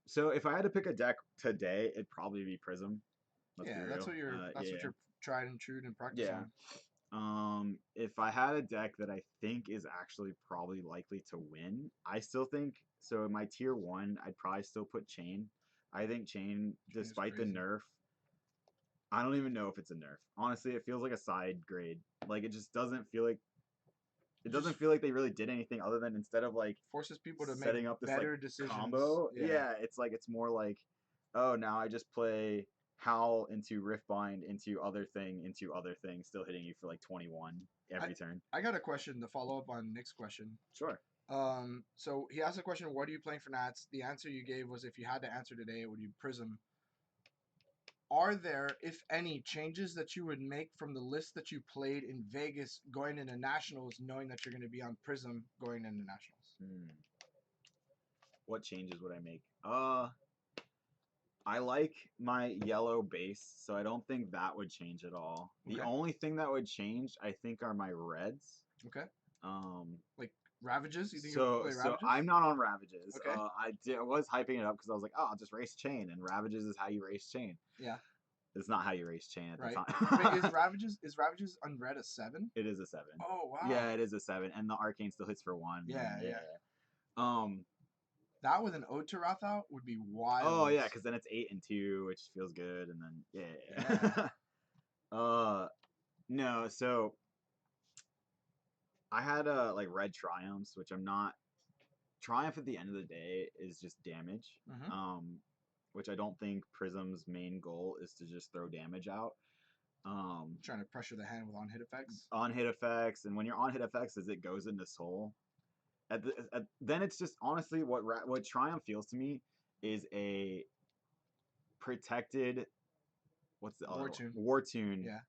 So if I had to pick a deck today, it'd probably be Prism. Let's be Yeah, real. that's what you're. That's yeah. what you're tried and true and practice Yeah. on. If I had a deck that I think is actually probably likely to win, I still think so. In my tier 1, I'd probably still put Chain. I think Chain, is despite the crazy. nerf, I don't even know if it's a nerf. Honestly, it feels like a side grade. Like it just doesn't feel like. It doesn't feel like they really did anything other than instead of like Forces people to setting make up this better like decisions. combo. Yeah, it's like it's more like, oh, now I just play Howl into Riftbind into other thing, still hitting you for like 21 every turn. I got a question to follow up on Nick's question. Sure. So he asked the question, what are you playing for Nats? The answer you gave was if you had to answer today, it would be Prism. Are there, if any, changes that you would make from the list that you played in Vegas going into Nationals, knowing that you're going to be on Prism going into Nationals? What changes would I make? I like my yellow base, so I don't think that would change at all. Okay. The only thing that would change, I think, are my reds. Okay. Like Ravages? You think So play Ravages? I'm not on Ravages. Okay. I was hyping it up because I was like, oh, I'll just race Chain, and Ravages is how you race Chain. Yeah. It's not how you race Chain at Right. the time. Wait, is Ravages unread a 7? It is a 7. Oh wow. Yeah, it is a 7, and the Arcane still hits for 1. Yeah. That with an Ode to Wrath out would be wild. Oh yeah, because then it's 8 and 2, which feels good, and then yeah. No, so I had like red triumphs, which I'm not. Triumph at the end of the day is just damage. Which I don't think Prism's main goal is to just throw damage out. Trying to pressure the hand with on hit effects. On hit effects, and when you're on hit effects, as it goes into soul. Then it's just honestly what Triumph feels to me is a protected. What's the other Wartune. one? Wartune. Yeah.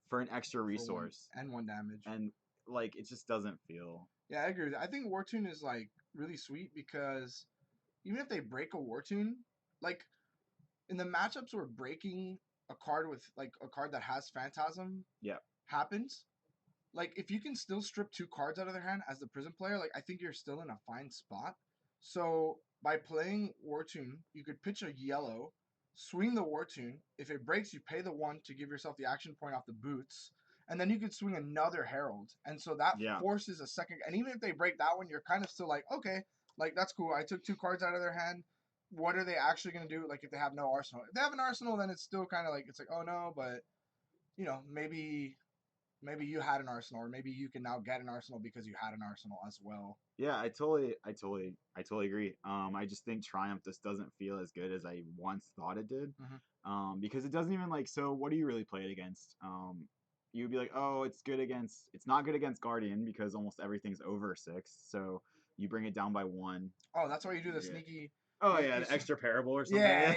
For an extra For resource. and 1 damage. And like it just doesn't feel. Yeah, I agree with that. I think Wartune is like really sweet because even if they break a Wartune, like in the matchups where breaking a card with like a card that has Phantasm happens, like if you can still strip 2 cards out of their hand as the Prison player, like I think you're still in a fine spot. So by playing Wartune, you could pitch a yellow, swing the Wartune. If it breaks, you pay the 1 to give yourself the action point off the boots, and then you could swing another Herald. And so that forces a second. And even if they break that one, you're kind of still like, okay, like that's cool. I took 2 cards out of their hand. What are they actually going to do? Like if they have no arsenal. If they have an arsenal, then it's still kind of like, it's like, oh no, but you know, maybe you had an arsenal, or maybe you can now get an arsenal because you had an arsenal as well. Yeah, I totally agree. I just think Triumph just doesn't feel as good as I once thought it did. Because it doesn't even like. So, what do you really play it against? You'd be like, oh, it's not good against Guardian because almost everything's over 6. So you bring it down by 1. Oh, that's why you do the sneaky. Oh yeah, an extra parable or something. Yeah.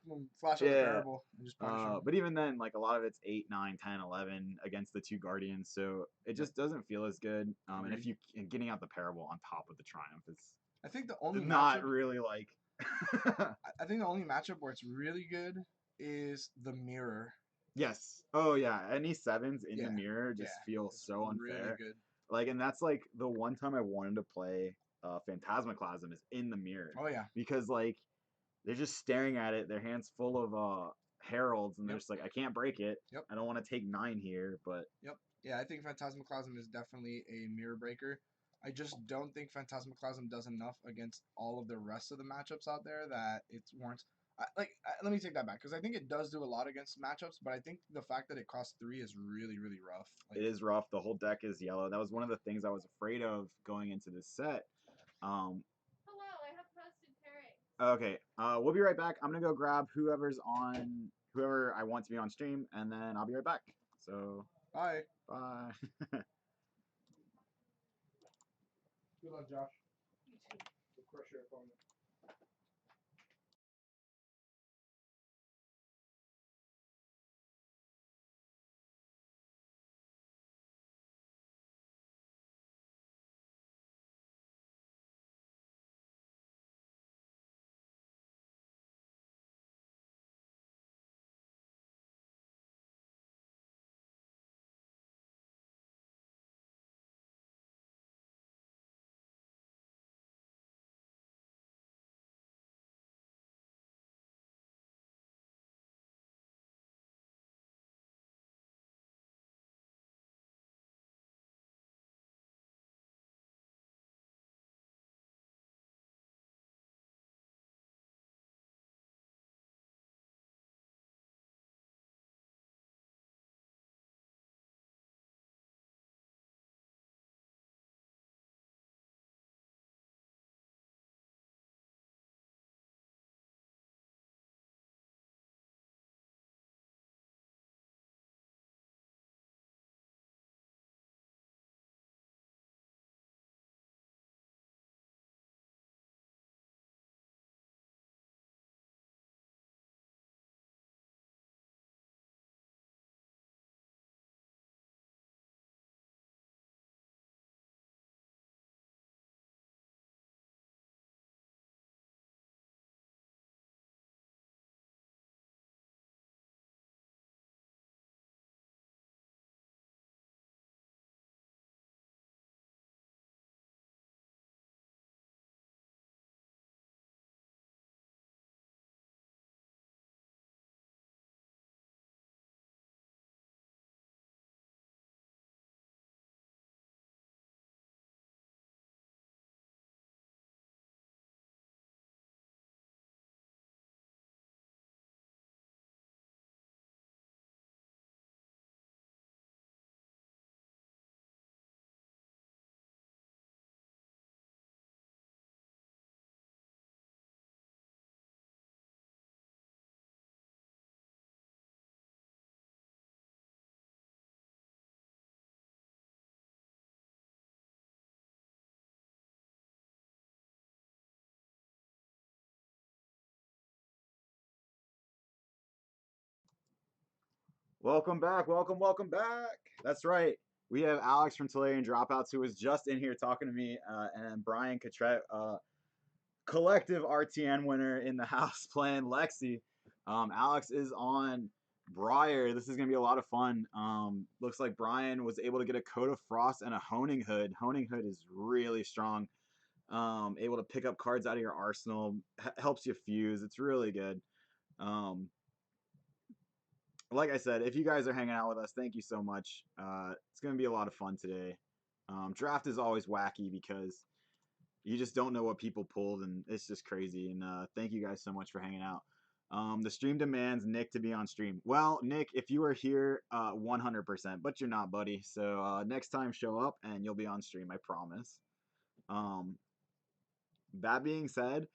You flash out the parable and just punish them. But even then, like a lot of it's 8, 9, 10, 11 against the 2 Guardians, so it just doesn't feel as good. And if you getting out the parable on top of the Triumph is, I think the only not really like. I think the only matchup where it's really good is the mirror. Yes. Oh yeah. Any 7s in the mirror just feels so unfair. Really good. Like, and that's like the one time I wanted to play Phantasmaclasm is in the mirror. Oh yeah. Because like they're just staring at it, their hands full of heralds, and they're just like, I can't break it. I don't want to take 9 here, but. Yeah, I think Phantasmaclasm is definitely a mirror breaker. I just don't think Phantasmaclasm does enough against all of the rest of the matchups out there that it warrants. Let me take that back because I think it does do a lot against matchups, but I think the fact that it costs 3 is really, really rough. It is rough. The whole deck is yellow. That was one of the things I was afraid of going into this set. Hello, I have posted pairings. Okay, we'll be right back. I'm gonna go grab whoever I want to be on stream, and then I'll be right back. So bye. Bye. Good luck, Josh. Crush your opponent. Welcome back, welcome back. That's right. We have Alex from Tolarian Dropouts who was just in here talking to me, and Brian Catret, collective RTN winner in the house playing Lexi. Alex is on Briar. This is going to be a lot of fun. Looks like Brian was able to get a Coat of Frost and a Honing Hood. Honing Hood is really strong. Able to pick up cards out of your arsenal. Helps you fuse. It's really good. Like I said, if you guys are hanging out with us, thank you so much. It's going to be a lot of fun today. Draft is always wacky because you just don't know what people pulled, and it's just crazy. And thank you guys so much for hanging out. The stream demands Nick to be on stream. Well, Nick, if you are here, 100%, but you're not, buddy. So next time, show up, and you'll be on stream, I promise. That being said,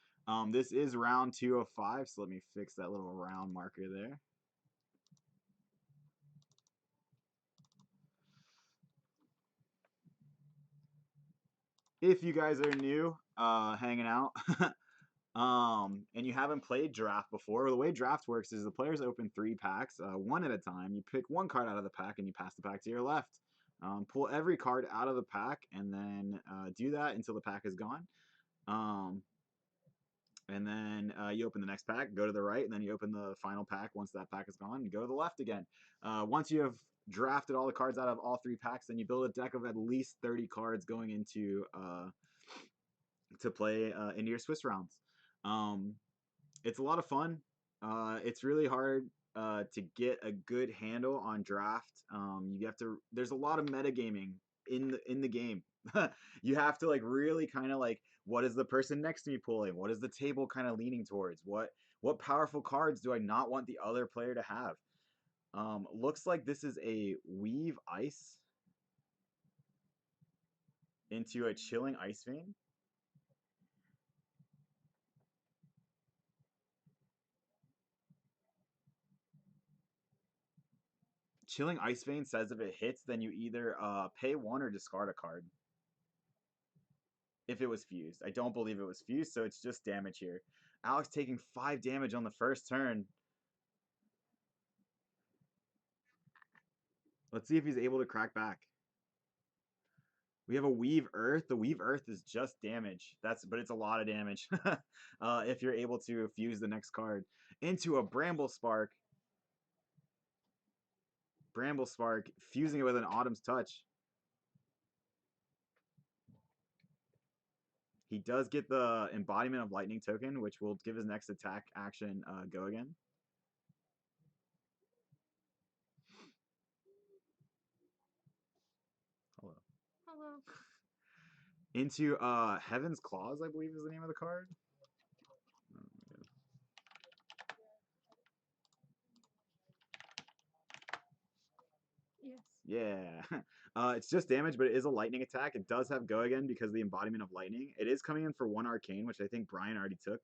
this is round 2 of 5, so let me fix that little round marker there. If you guys are new, hanging out, and you haven't played draft before, the way draft works is the players open 3 packs, one at a time. You pick one card out of the pack and you pass the pack to your left. Pull every card out of the pack and then do that until the pack is gone. And then you open the next pack, go to the right, and then you open the final pack once that pack is gone, and go to the left again. Once you have drafted all the cards out of all 3 packs, then you build a deck of at least 30 cards going into to play into your Swiss rounds. It's a lot of fun. It's really hard to get a good handle on draft. You have to. There's a lot of metagaming in the game. You have to like really kind of like, what is the person next to me pulling? What is the table kind of leaning towards? What powerful cards do I not want the other player to have? Looks like this is a Weave Ice into a Chilling Ice Vein. Chilling Ice Vein says if it hits, then you either pay 1 or discard a card. If it was fused. I don't believe it was fused, so it's just damage here. Alex taking 5 damage on the first turn. Let's see if he's able to crack back. We have a Weave Earth. The Weave Earth is just damage. But it's a lot of damage. If you're able to fuse the next card into a Bramble Spark. Bramble Spark, fusing it with an Autumn's Touch. He does get the Embodiment of Lightning token, which will give his next attack action go again. Hello. Hello. Into Heaven's Claws, I believe is the name of the card. Oh my God. Yes. Yeah. It's just damage, but it is a lightning attack. It does have go again because of the Embodiment of Lightning. It is coming in for 1 arcane, which I think Brian already took.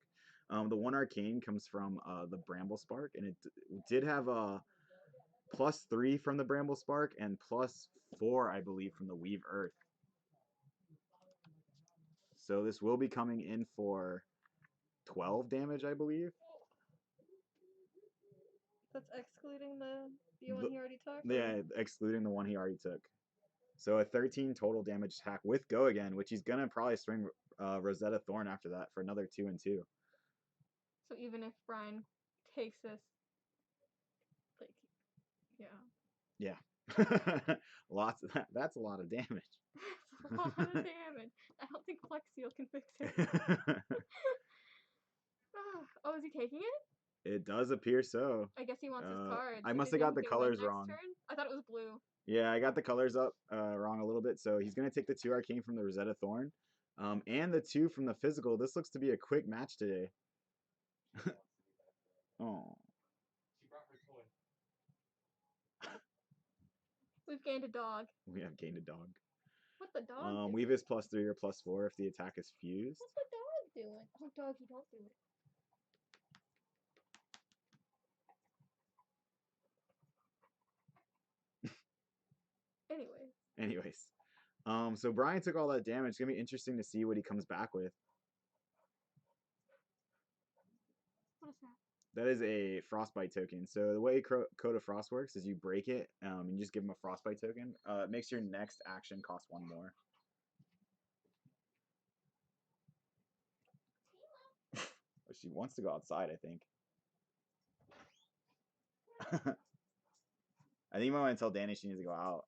The 1 arcane comes from the Bramble Spark, and it did have a +3 from the Bramble Spark and +4, I believe, from the Weave Earth. So this will be coming in for 12 damage, I believe. That's excluding the one he already took? Yeah, excluding the one he already took. So a 13 total damage attack with go again, which he's gonna probably swing Rosetta Thorn after that for another 2 and 2. So even if Brian takes this, like, yeah. Yeah. Lots of that. That's a lot of damage. That's a lot of damage. I don't think Plexio can fix it. Oh, is he taking it? It does appear so. I guess he wants his cards. I must have got the colors wrong. Turn? I thought it was blue. Yeah, I got the colors up wrong a little bit. So he's going to take the 2 arcane from the Rosetta Thorn and the 2 from the physical. This looks to be a quick match today. Oh. We've gained a dog. We have gained a dog. What's the dog doing? Weave is +3 or +4 if the attack is fused. What's the dog doing? Oh, doggy, don't do it. Anyways. So Brian took all that damage. It's going to be interesting to see what he comes back with. What is that? That is a frostbite token. So the way Code of Frost works is you break it, and you just give him a frostbite token. It makes your next action cost 1 more. She wants to go outside, I think. I think you might want to tell Danny she needs to go out.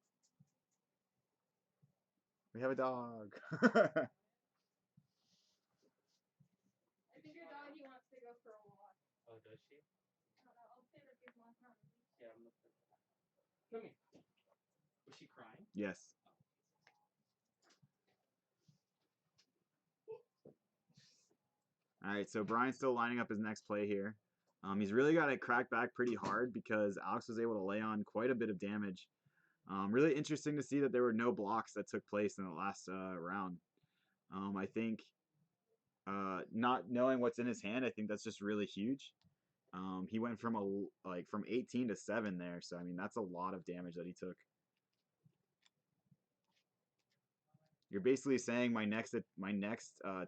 We have a dog. I think your doggy wants to go for a walk. Oh, does she? I don't know. I'll say that he's walking around. Yeah, I'm looking. Come here. Was she crying? Yes. All right, so Brian's still lining up his next play here. He's really got to crack back pretty hard because Alex was able to lay on quite a bit of damage. Really interesting to see that there were no blocks that took place in the last round. I think not knowing what's in his hand, I think that's just really huge. He went from from 18 to 7 there, so I mean that's a lot of damage that he took. You're basically saying my next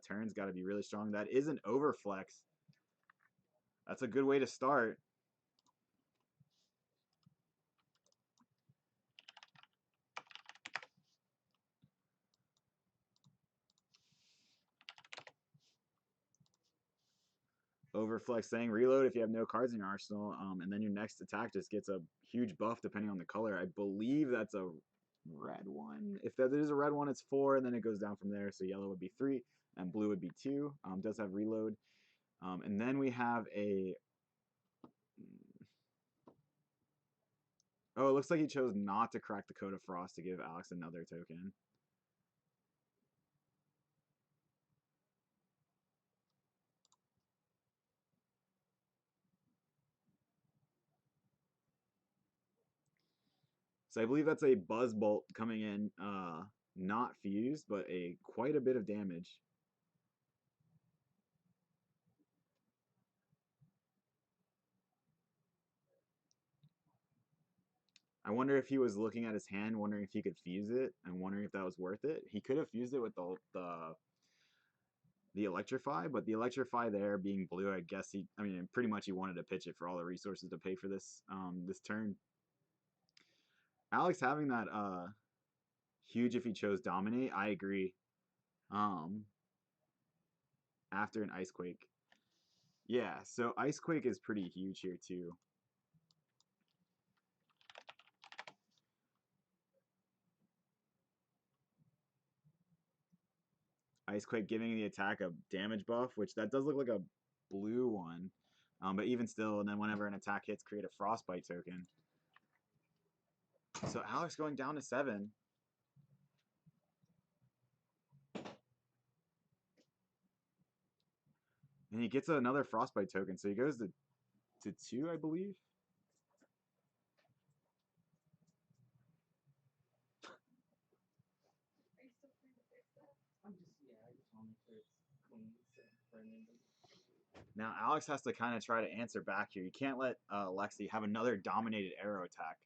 turn's got to be really strong. That is an overflex. That's a good way to start. Overflex saying reload if you have no cards in your arsenal, and then your next attack just gets a huge buff depending on the color. I believe that's a red one. If that is a red one, it's 4, and then it goes down from there. So yellow would be 3, and blue would be 2. Does have reload. And then we have a... Oh, it looks like he chose not to crack the Code of Frost to give Alex another token. So I believe that's a Buzz Bolt coming in, not fused, but quite a bit of damage. I wonder if he was looking at his hand, wondering if he could fuse it, and wondering if that was worth it. He could have fused it with the Electrify, but the Electrify there being blue, I guess pretty much he wanted to pitch it for all the resources to pay for this this turn. Alex having that huge if he chose Dominate, I agree. After an Icequake. Yeah, so Icequake is pretty huge here too. Icequake giving the attack a damage buff, which that does look like a blue one. But even still, and then whenever an attack hits, create a Frostbite token. So Alex going down to 7. And he gets another Frostbite token, so he goes to 2, I believe. Are you still trying to fix that? I just want to make sure it's clean. Now Alex has to kind of try to answer back here. You can't let Lexi have another dominated arrow attack.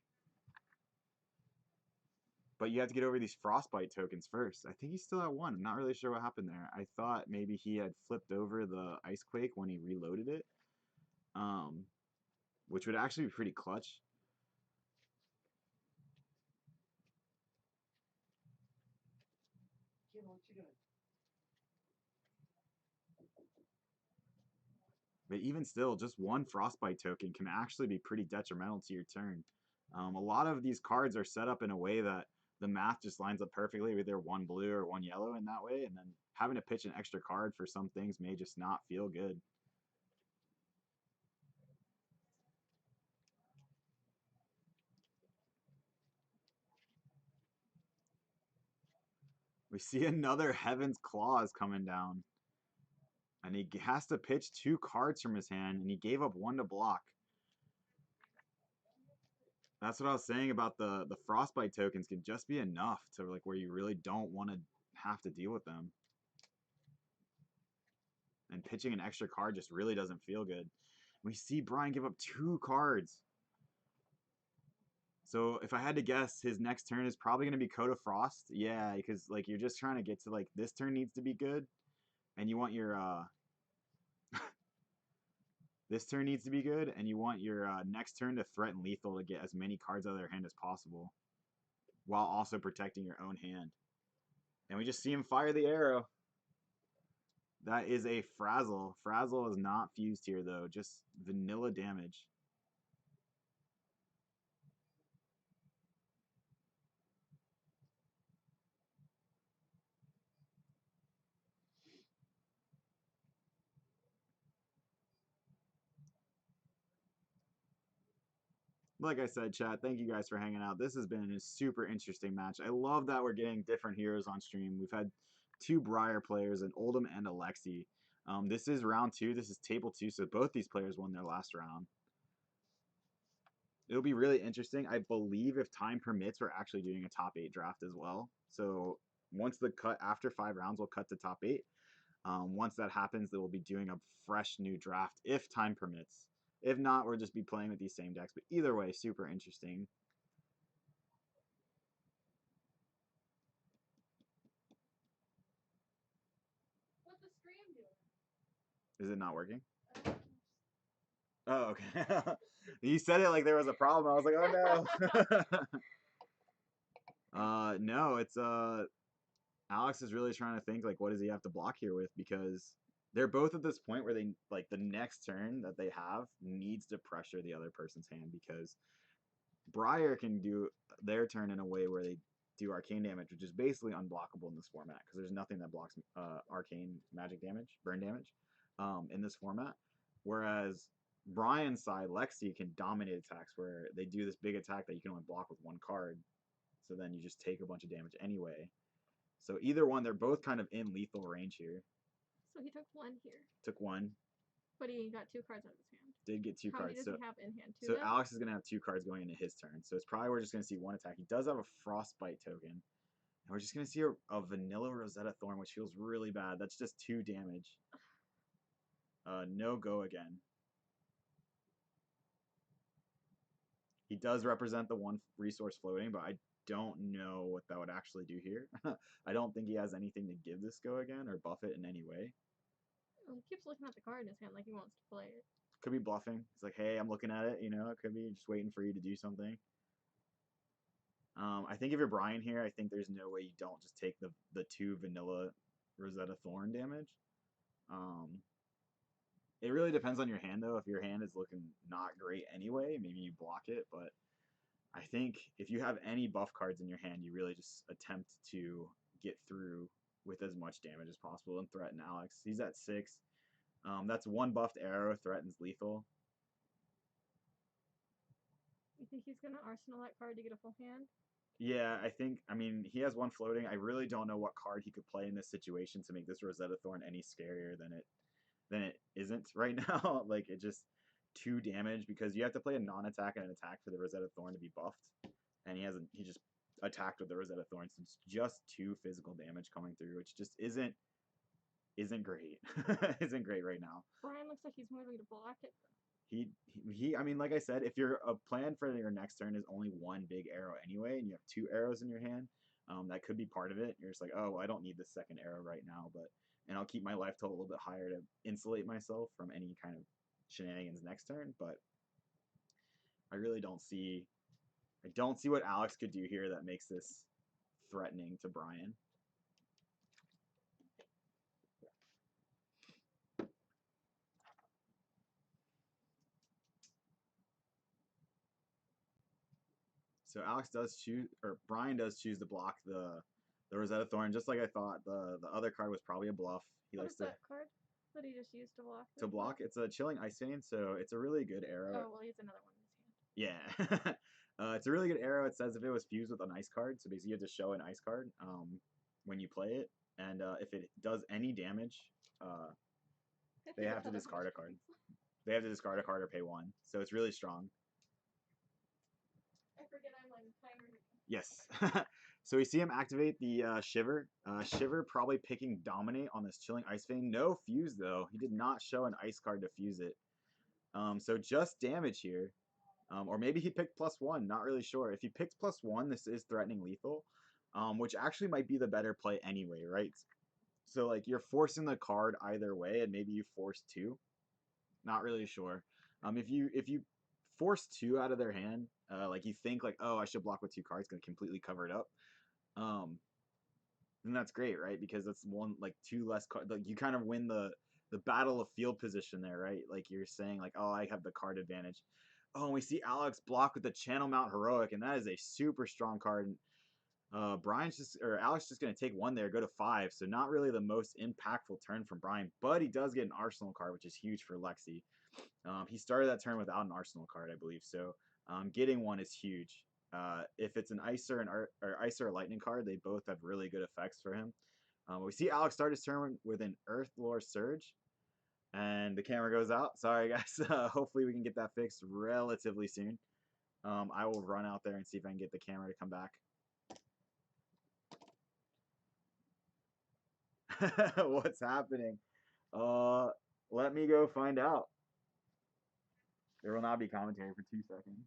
But you have to get over these Frostbite tokens first. I think he's still at 1. I'm not really sure what happened there. I thought maybe he had flipped over the Icequake when he reloaded it. Which would actually be pretty clutch. What you doing? But even still, just 1 Frostbite token can actually be pretty detrimental to your turn. A lot of these cards are set up in a way that the math just lines up perfectly with either 1 blue or 1 yellow in that way, and then having to pitch an extra card for some things may just not feel good. We see another Heaven's Claws coming down. And he has to pitch 2 cards from his hand, and he gave up 1 to block. That's what I was saying about the Frostbite tokens can just be enough to like where you really don't want to have to deal with them. And pitching an extra card just really doesn't feel good. We see Brian give up 2 cards. So if I had to guess, his next turn is probably going to be Code of Frost. Yeah, because like you're just trying to get to like this turn needs to be good. And you want your This turn needs to be good, and you want your next turn to threaten lethal to get as many cards out of their hand as possible, while also protecting your own hand. And we just see him fire the arrow. That is a Frazzle. Frazzle is not fused here, though. Just vanilla damage. Like I said, chat, thank you guys for hanging out. This has been a super interesting match. I love that we're getting different heroes on stream. We've had 2 Briar players, an Oldham and a Lexi. This is round 2. This is table 2, so both these players won their last round. It'll be really interesting. I believe if time permits, we're actually doing a top 8 draft as well. So once the cut, after 5 rounds, we'll cut to top 8. Once that happens, then we'll be doing a fresh new draft if time permits. If not, we'll just be playing with these same decks. But either way, super interesting. What's the stream doing? Is it not working? Oh, okay. You said it like there was a problem. I was like, oh no. No, it's Alex is really trying to think like what does he have to block here with, because they're both at this point where they like the next turn that they have needs to pressure the other person's hand, because Briar can do their turn in a way where they do arcane damage, which is basically unblockable in this format because there's nothing that blocks arcane magic damage, burn damage, in this format. Whereas Brian's side, Lexi, can dominate attacks where they do this big attack that you can only block with 1 card. So then you just take a bunch of damage anyway. So either one, they're both kind of in lethal range here. So he took 1 here. Took 1. But he got 2 cards out of his hand. Did get 2 How cards. many does So he have in hand? 2 so then? Alex is going to have 2 cards going into his turn. So it's probably we're just going to see 1 attack. He does have a Frostbite token. And we're just going to see a vanilla Rosetta Thorn, which feels really bad. That's just 2 damage. No go again. He does represent the 1 resource floating, but I don't know what that would actually do here. I don't think he has anything to give this go again or buff it in any way. Well, he keeps looking at the card in his hand like he wants to play it. Could be bluffing. It's like, hey, I'm looking at it, you know, it could be just waiting for you to do something. I think if you're Brian here, I think there's no way you don't just take the 2 vanilla Rosetta Thorn damage. It really depends on your hand, though. If your hand is looking not great anyway, maybe you block it. But I think if you have any buff cards in your hand, you really just attempt to get through with as much damage as possible and threaten Alex. He's at 6. That's 1 buffed arrow, threatens lethal. You think he's going to arsenal that card to get a full hand? Yeah, I mean, he has 1 floating. I really don't know what card he could play in this situation to make this Rosetta Thorn any scarier than it isn't right now. Like, it just 2 damage, because you have to play a non-attack and an attack for the Rosetta Thorn to be buffed. And he just attacked with the Rosetta Thorn, so it's just 2 physical damage coming through, which just isn't great. Isn't great right now. Brian looks like he's moving to block it. I mean, like I said, if your plan for your next turn is only 1 big arrow anyway, and you have 2 arrows in your hand, that could be part of it. You're just like, oh, well, I don't need this second arrow right now, and I'll keep my life total a little bit higher to insulate myself from any kind of shenanigans next turn. But I really don't see what Alex could do here that makes this threatening to Brian. So Alex does choose, or Brian does choose to block the Rosetta Thorn, just like I thought. The other card was probably a bluff. What is that card that he just used to block? To block, it's a Chilling Ice Vein, so it's a really good arrow. Oh, well, he has another one in his hand. Yeah. It's a really good arrow. It says if it was fused with an ice card, so basically you have to show an ice card when you play it, and if it does any damage, they have to discard a card. They have to discard a card or pay 1, so it's really strong. I forget I'm on timer. Yes. So we see him activate the Shiver. Shiver probably picking Dominate on this Chilling Ice Vein. No fuse, though. He did not show an ice card to fuse it. So just damage here. Or maybe he picked +1. Not really sure. If he picked +1, this is threatening lethal. Which actually might be the better play anyway, right? So, like, you're forcing the card either way, and maybe you force 2. Not really sure. If you force 2 out of their hand, like you think like, oh, I should block with 2 cards, gonna completely cover it up. Then that's great, right? Because that's one like 2 less card. Like you kind of win the battle of field position there, right? Like you're saying like, oh, I have the card advantage. Oh, and we see Alex block with the Channel Mount Heroic, and that is a super strong card. Alex just gonna take 1 there, go to 5. So not really the most impactful turn from Brian, but he does get an Arsenal card, which is huge for Lexi. He started that turn without an Arsenal card, I believe. So getting 1 is huge. If it's an Icer or Icer or Lightning card, they both have really good effects for him. We see Alex start his turn with an Earth Lore Surge, and the camera goes out. Sorry, guys. Hopefully we can get that fixed relatively soon. I will run out there and see if I can get the camera to come back. What's happening? Let me go find out. There will not be commentary for 2 seconds.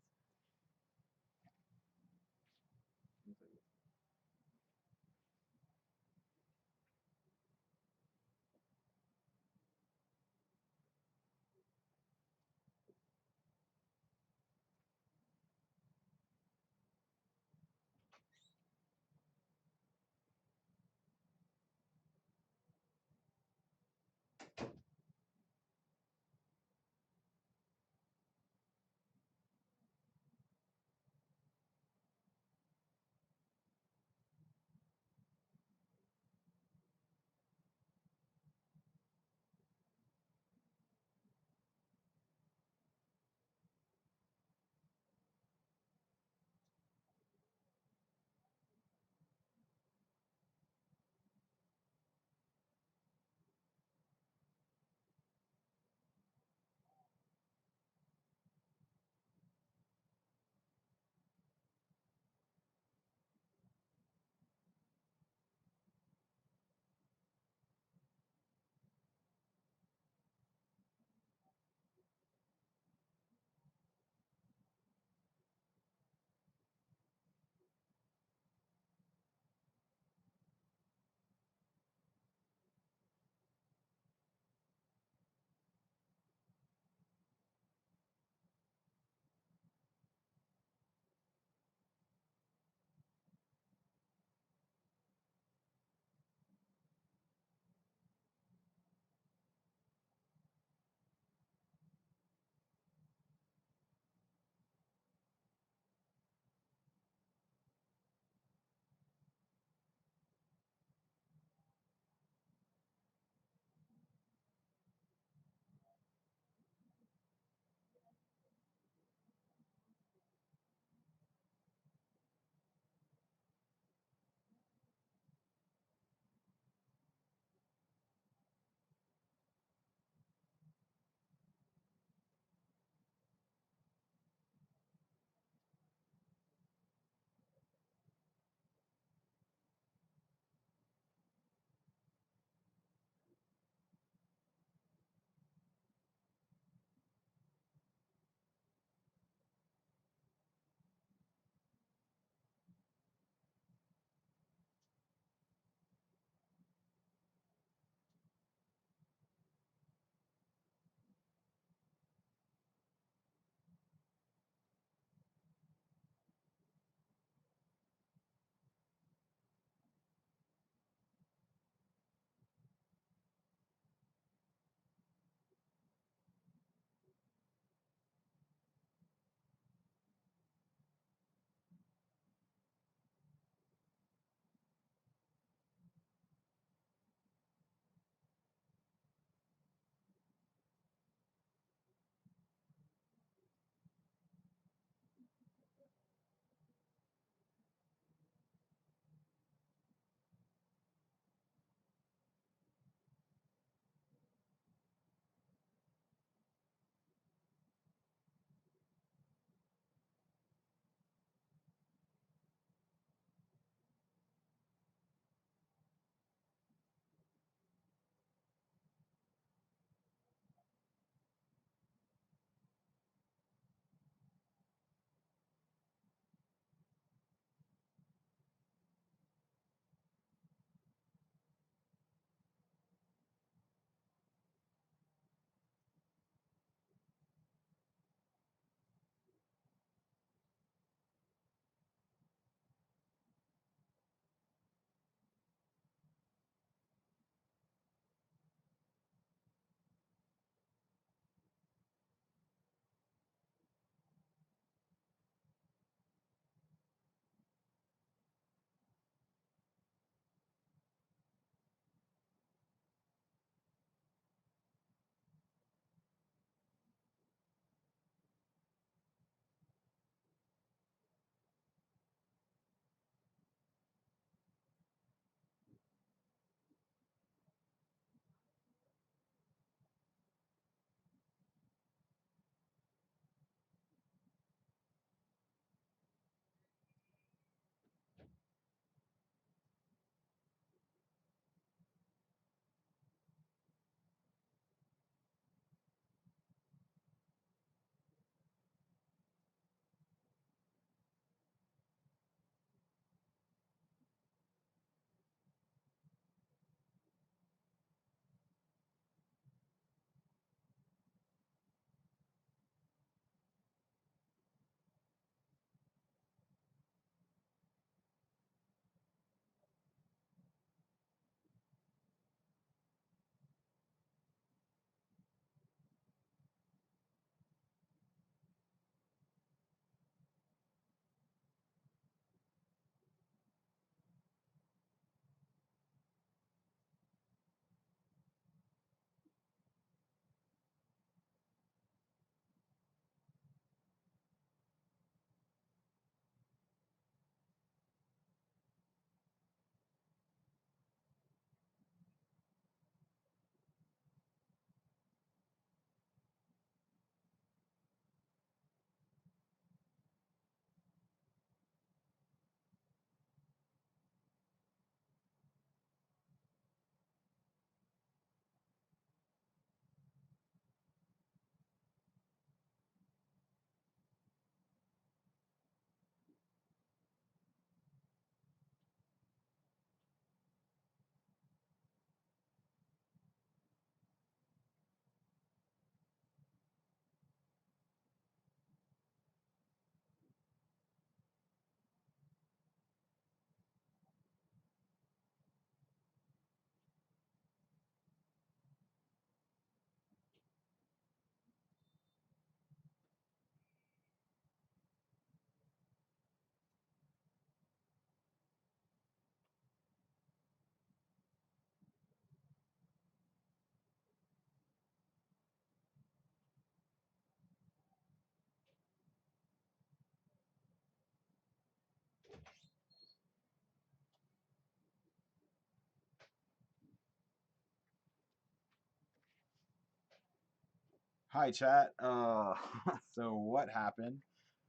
Hi, chat. So what happened?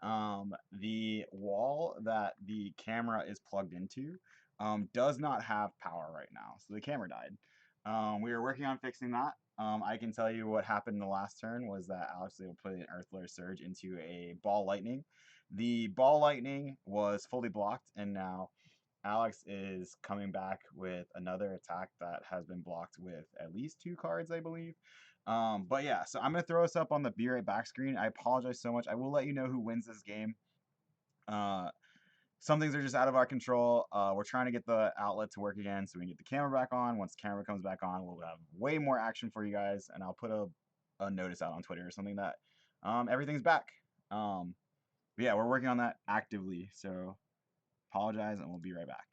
The wall that the camera is plugged into does not have power right now, so the camera died. We were working on fixing that. I can tell you what happened in the last turn was that Alex will put an Earthler Surge into a Ball Lightning. The Ball Lightning was fully blocked, and now Alex is coming back with another attack that has been blocked with at least 2 cards, I believe. But yeah, so I'm going to throw us up on the Be Right Back screen. I apologize so much. I will let you know who wins this game. Some things are just out of our control. We're trying to get the outlet to work again so we can get the camera back on. Once the camera comes back on, we'll have way more action for you guys. And I'll put a notice out on Twitter or something that everything's back. But yeah, we're working on that actively. So apologize, and we'll be right back.